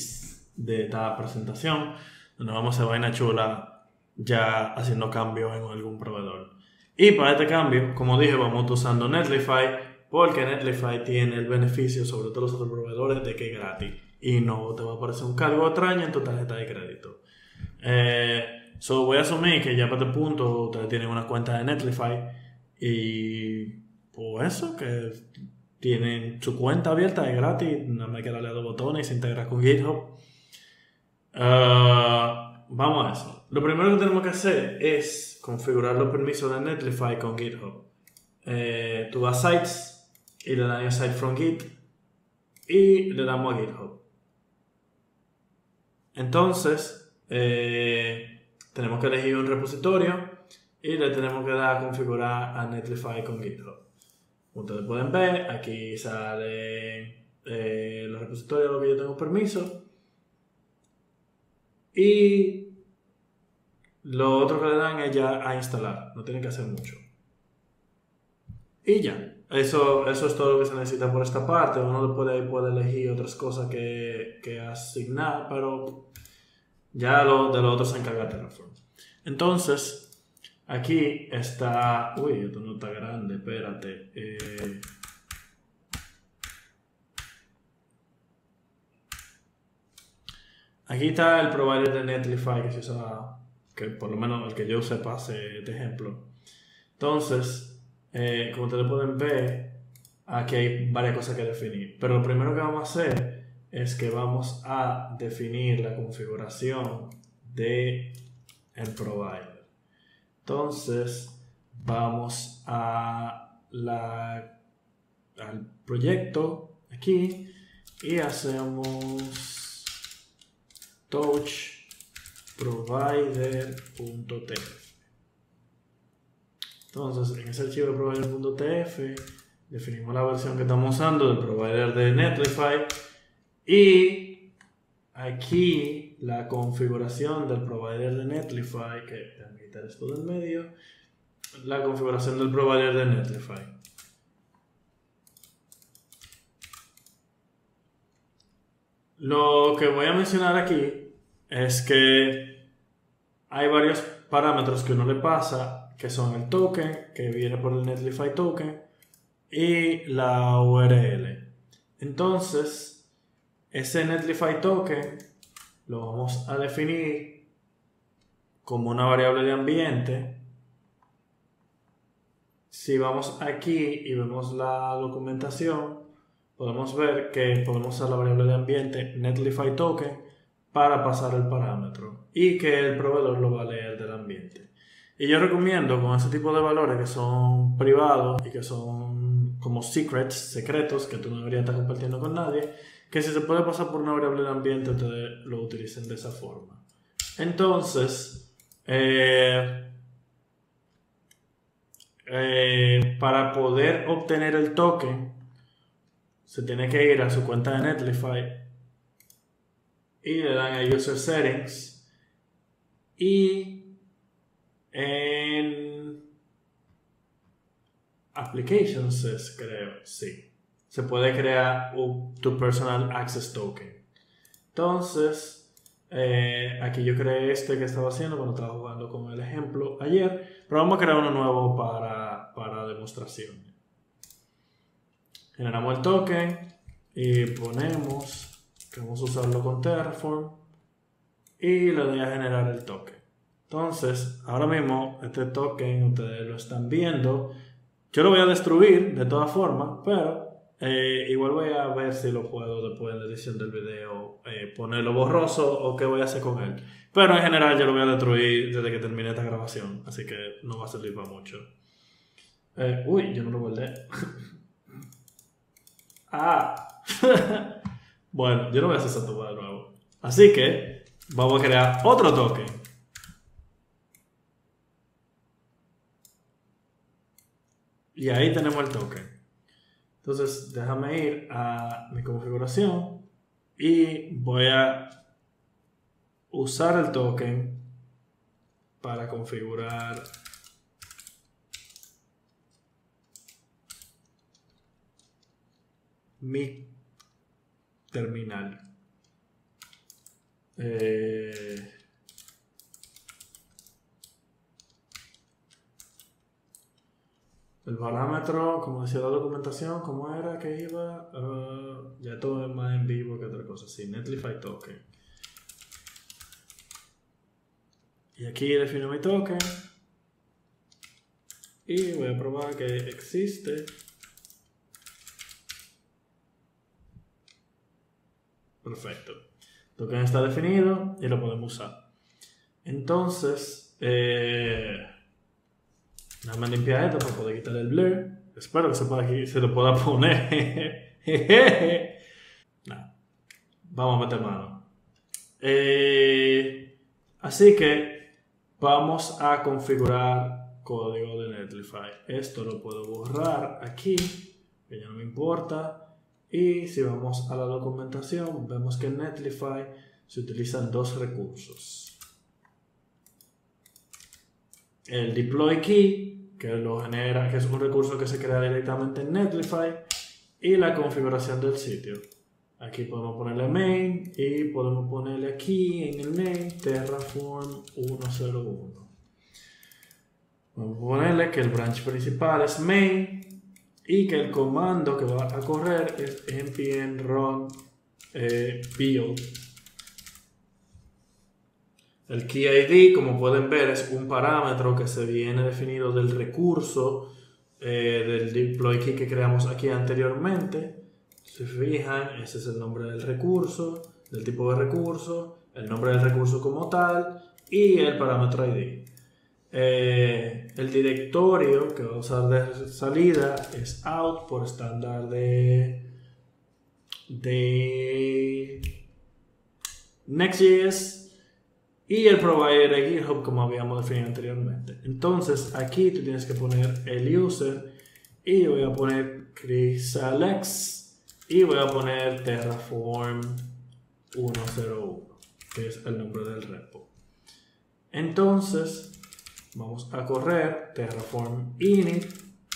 de esta presentación, donde vamos a hacer vaina chula ya haciendo cambios en algún proveedor. Y para este cambio, como dije, vamos usando Netlify, porque Netlify tiene el beneficio sobre todos los otros proveedores de que es gratis y no te va a aparecer un cargo extraño en tu tarjeta de crédito. Voy a asumir que ya para este punto ustedes tienen una cuenta de Netlify y pues eso, que tienen su cuenta abierta, es gratis, nada más que darle a 2 botones y se integra con GitHub. Vamos a eso. Lo primero que tenemos que hacer es configurar los permisos de Netlify con GitHub. Tú vas a Sites y le das a Site from Git y le damos a GitHub. Entonces, tenemos que elegir un repositorio y le tenemos que dar a configurar a Netlify con GitHub. Como ustedes pueden ver, aquí salen los repositorios a los que yo tengo permiso. Y lo otro que le dan es ya a instalar, no tienen que hacer mucho. Y ya, eso es todo lo que se necesita por esta parte. Uno puede elegir otras cosas que asignar, pero ya de lo otro se encarga Terraform. Entonces, aquí está... Uy, esto no está grande, espérate. Aquí está el provider de Netlify que se usa, que por lo menos el que yo sepa hace este ejemplo. Entonces, como ustedes pueden ver, aquí hay varias cosas que definir. Pero lo primero que vamos a hacer es que vamos a definir la configuración del provider. Entonces, vamos al proyecto aquí y hacemos touch provider.tf. Entonces, en ese archivo de provider.tf definimos la versión que estamos usando del provider de Netlify y aquí la configuración del provider de Netlify, que voy a quitar esto del medio, la configuración del provider de Netlify. Lo que voy a mencionar aquí es que hay varios parámetros que uno le pasa, que son el token, que viene por el Netlify token, y la URL. Entonces, ese Netlify token lo vamos a definir como una variable de ambiente. Si vamos aquí y vemos la documentación, podemos ver que podemos usar la variable de ambiente Netlify token para pasar el parámetro y que el proveedor lo va a leer del ambiente. Y yo recomiendo con ese tipo de valores que son privados y que son como secretos que tú no deberías estar compartiendo con nadie, que si se puede pasar por una variable de ambiente ustedes lo utilicen de esa forma. Entonces, para poder obtener el token se tiene que ir a su cuenta de Netlify y le dan a User Settings y en Applications creo, sí, se puede crear un tu Personal Access Token. Entonces, aquí yo creé este que estaba haciendo cuando estaba jugando con el ejemplo ayer, pero vamos a crear uno nuevo para demostración. Generamos el token y ponemos que vamos a usarlo con Terraform y le doy a generar el token. Entonces, ahora mismo este token ustedes lo están viendo. Yo lo voy a destruir de todas formas, pero igual voy a ver si lo puedo después en la edición del video ponerlo borroso o qué voy a hacer con él. Pero en general yo lo voy a destruir desde que termine esta grabación, así que no va a servir para mucho. Uy, yo no lo guardé. Bueno, yo no voy a hacer esa toma de nuevo. Así que vamos a crear otro token. Y ahí tenemos el token. Entonces déjame ir a mi configuración y voy a usar el token para configurar mi terminal. El parámetro, como decía la documentación, ¿cómo era que iba? Ya todo es más en vivo que otra cosa. Sí, Netlify token. Y aquí defino mi token. Y voy a probar que existe. Perfecto. El token está definido y lo podemos usar. Entonces, nada más limpiar esto para poder quitar el blur. Espero que se lo pueda poner. Nah, vamos a meter mano. Así que vamos a configurar código de Netlify. Esto lo puedo borrar aquí, que ya no me importa. Y si vamos a la documentación, vemos que en Netlify se utilizan dos recursos. El deploy key, que lo genera, que es un recurso que se crea directamente en Netlify, y la configuración del sitio. Aquí podemos ponerle main y podemos ponerle aquí en el main Terraform 101. Vamos a ponerle que el branch principal es main y que el comando que va a correr es npm run build. El key ID, como pueden ver, es un parámetro que se viene definido del recurso del deploy key que creamos aquí anteriormente. Si se fijan, ese es el nombre del recurso, del tipo de recurso, el nombre del recurso como tal y el parámetro ID. El directorio que va a usar de salida es out por estándar de Next.js. Y el provider de GitHub como habíamos definido anteriormente. Entonces aquí tú tienes que poner el user y voy a poner Chrysalix y voy a poner Terraform 101, que es el nombre del repo. Entonces vamos a correr Terraform init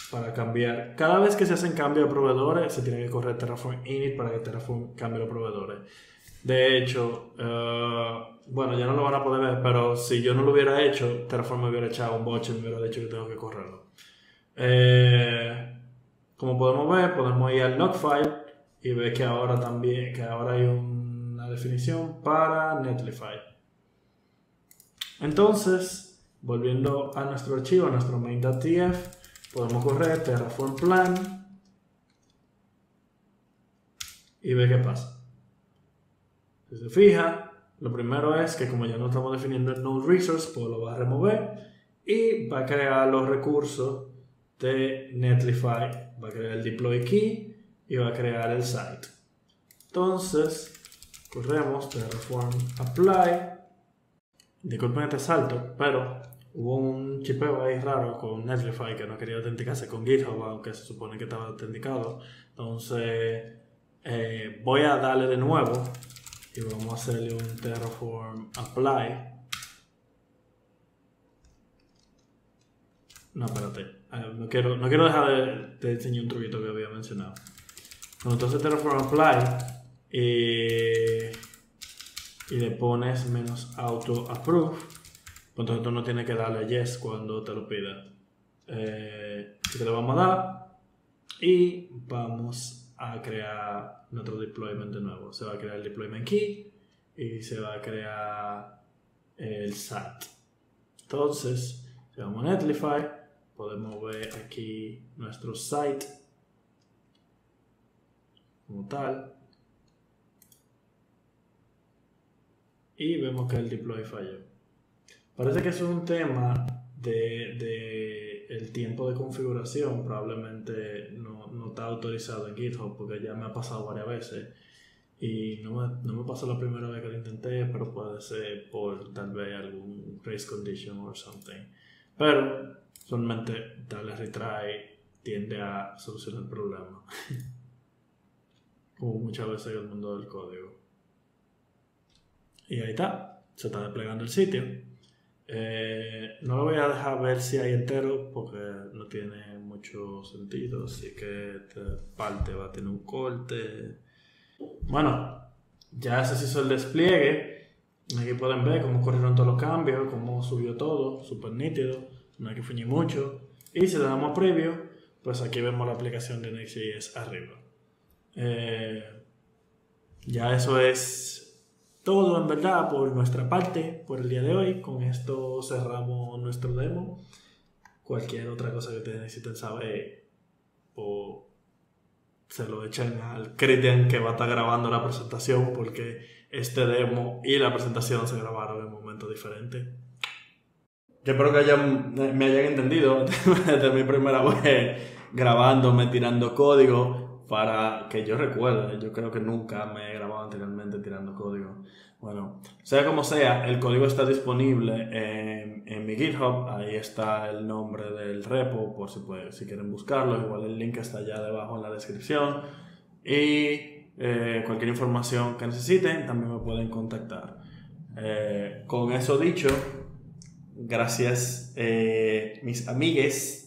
para cambiar. Cada vez que se hacen cambios de proveedores se tiene que correr Terraform init para que Terraform cambie los proveedores. De hecho, bueno, ya no lo van a poder ver, pero si yo no lo hubiera hecho, Terraform me hubiera echado un botch y me hubiera dicho que tengo que correrlo. Como podemos ver, podemos ir al logfile y ver que ahora hay una definición para Netlify. Entonces, volviendo a nuestro archivo, a nuestro main.tf, podemos correr Terraform plan y ver qué pasa. Si se fija, lo primero es que como ya no estamos definiendo el node resource, pues lo va a remover y va a crear los recursos de Netlify. Va a crear el deploy key y va a crear el site. Entonces, corremos Terraform apply. Disculpen este salto, pero hubo un chipeo ahí raro con Netlify que no quería autenticarse con GitHub, aunque se supone que estaba autenticado. Entonces, voy a darle de nuevo. Y vamos a hacerle un Terraform apply. No, espérate. No quiero dejar de enseñar un truquito que había mencionado. Cuando entonces Terraform apply y le pones -auto approve, pues entonces tú no tienes que darle yes cuando te lo pida. Así que le vamos a dar y vamos a crear nuestro deployment de nuevo. Se va a crear el deployment key y se va a crear el site. Entonces, si vamos a Netlify, podemos ver aquí nuestro site como tal. Y vemos que el deploy falló. Parece que eso es un tema de el tiempo de configuración. Probablemente no está autorizado en GitHub, porque ya me ha pasado varias veces. Y no me pasó la primera vez que lo intenté, pero puede ser por tal vez algún race condition or something. Pero solamente darle retry tiende a solucionar el problema. Como muchas veces en el mundo del código. Y ahí está, se está desplegando el sitio. No lo voy a dejar ver si hay entero porque no tiene mucho sentido, así que esta parte va a tener un corte. Bueno, ya se hizo el despliegue. Aquí pueden ver cómo corrieron todos los cambios, cómo subió todo, súper nítido, no hay que fuñir mucho. Y si le damos preview, pues aquí vemos la aplicación de Next.js arriba. Ya eso es todo en verdad por nuestra parte por el día de hoy. Con esto cerramos nuestro demo. Cualquier otra cosa que ustedes necesiten saber, o se lo echen al Cristian que va a estar grabando la presentación, porque este demo y la presentación se grabaron en momentos diferentes. Yo espero que me hayan entendido desde mi primera vez grabándome, tirando código. Para que yo recuerde, yo creo que nunca me he grabado anteriormente tirando código. Bueno, sea como sea, el código está disponible en mi GitHub. Ahí está el nombre del repo, por si quieren buscarlo. Igual el link está allá debajo en la descripción. Y cualquier información que necesiten, también me pueden contactar. Con eso dicho, gracias mis amigues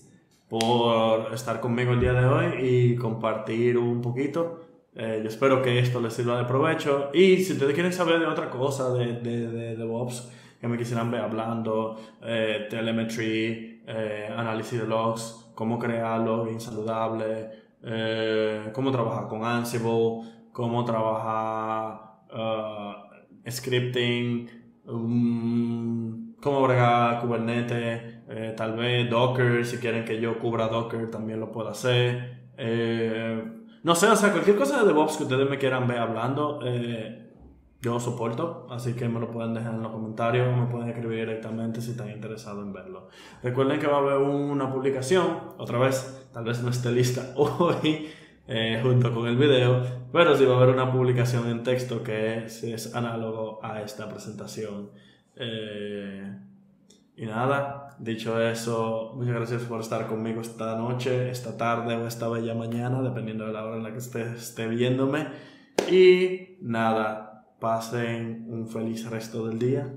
por estar conmigo el día de hoy y compartir un poquito. Yo espero que esto les sirva de provecho. Y si ustedes quieren saber de otra cosa de DevOps que me quisieran ver hablando, telemetry, análisis de logs, cómo crear login saludable, cómo trabajar con Ansible, cómo trabajar scripting, cómo bregar Kubernetes, tal vez Docker, si quieren que yo cubra Docker también lo puedo hacer. No sé, o sea, cualquier cosa de DevOps que ustedes me quieran ver hablando, yo soporto, así que me lo pueden dejar en los comentarios o me pueden escribir directamente si están interesados en verlo. Recuerden que va a haber una publicación, otra vez, tal vez no esté lista hoy junto con el video, pero sí va a haber una publicación en texto que es análogo a esta presentación. Y nada, dicho eso, muchas gracias por estar conmigo esta noche, esta tarde o esta bella mañana, dependiendo de la hora en la que esté viéndome. Y nada, pasen un feliz resto del día.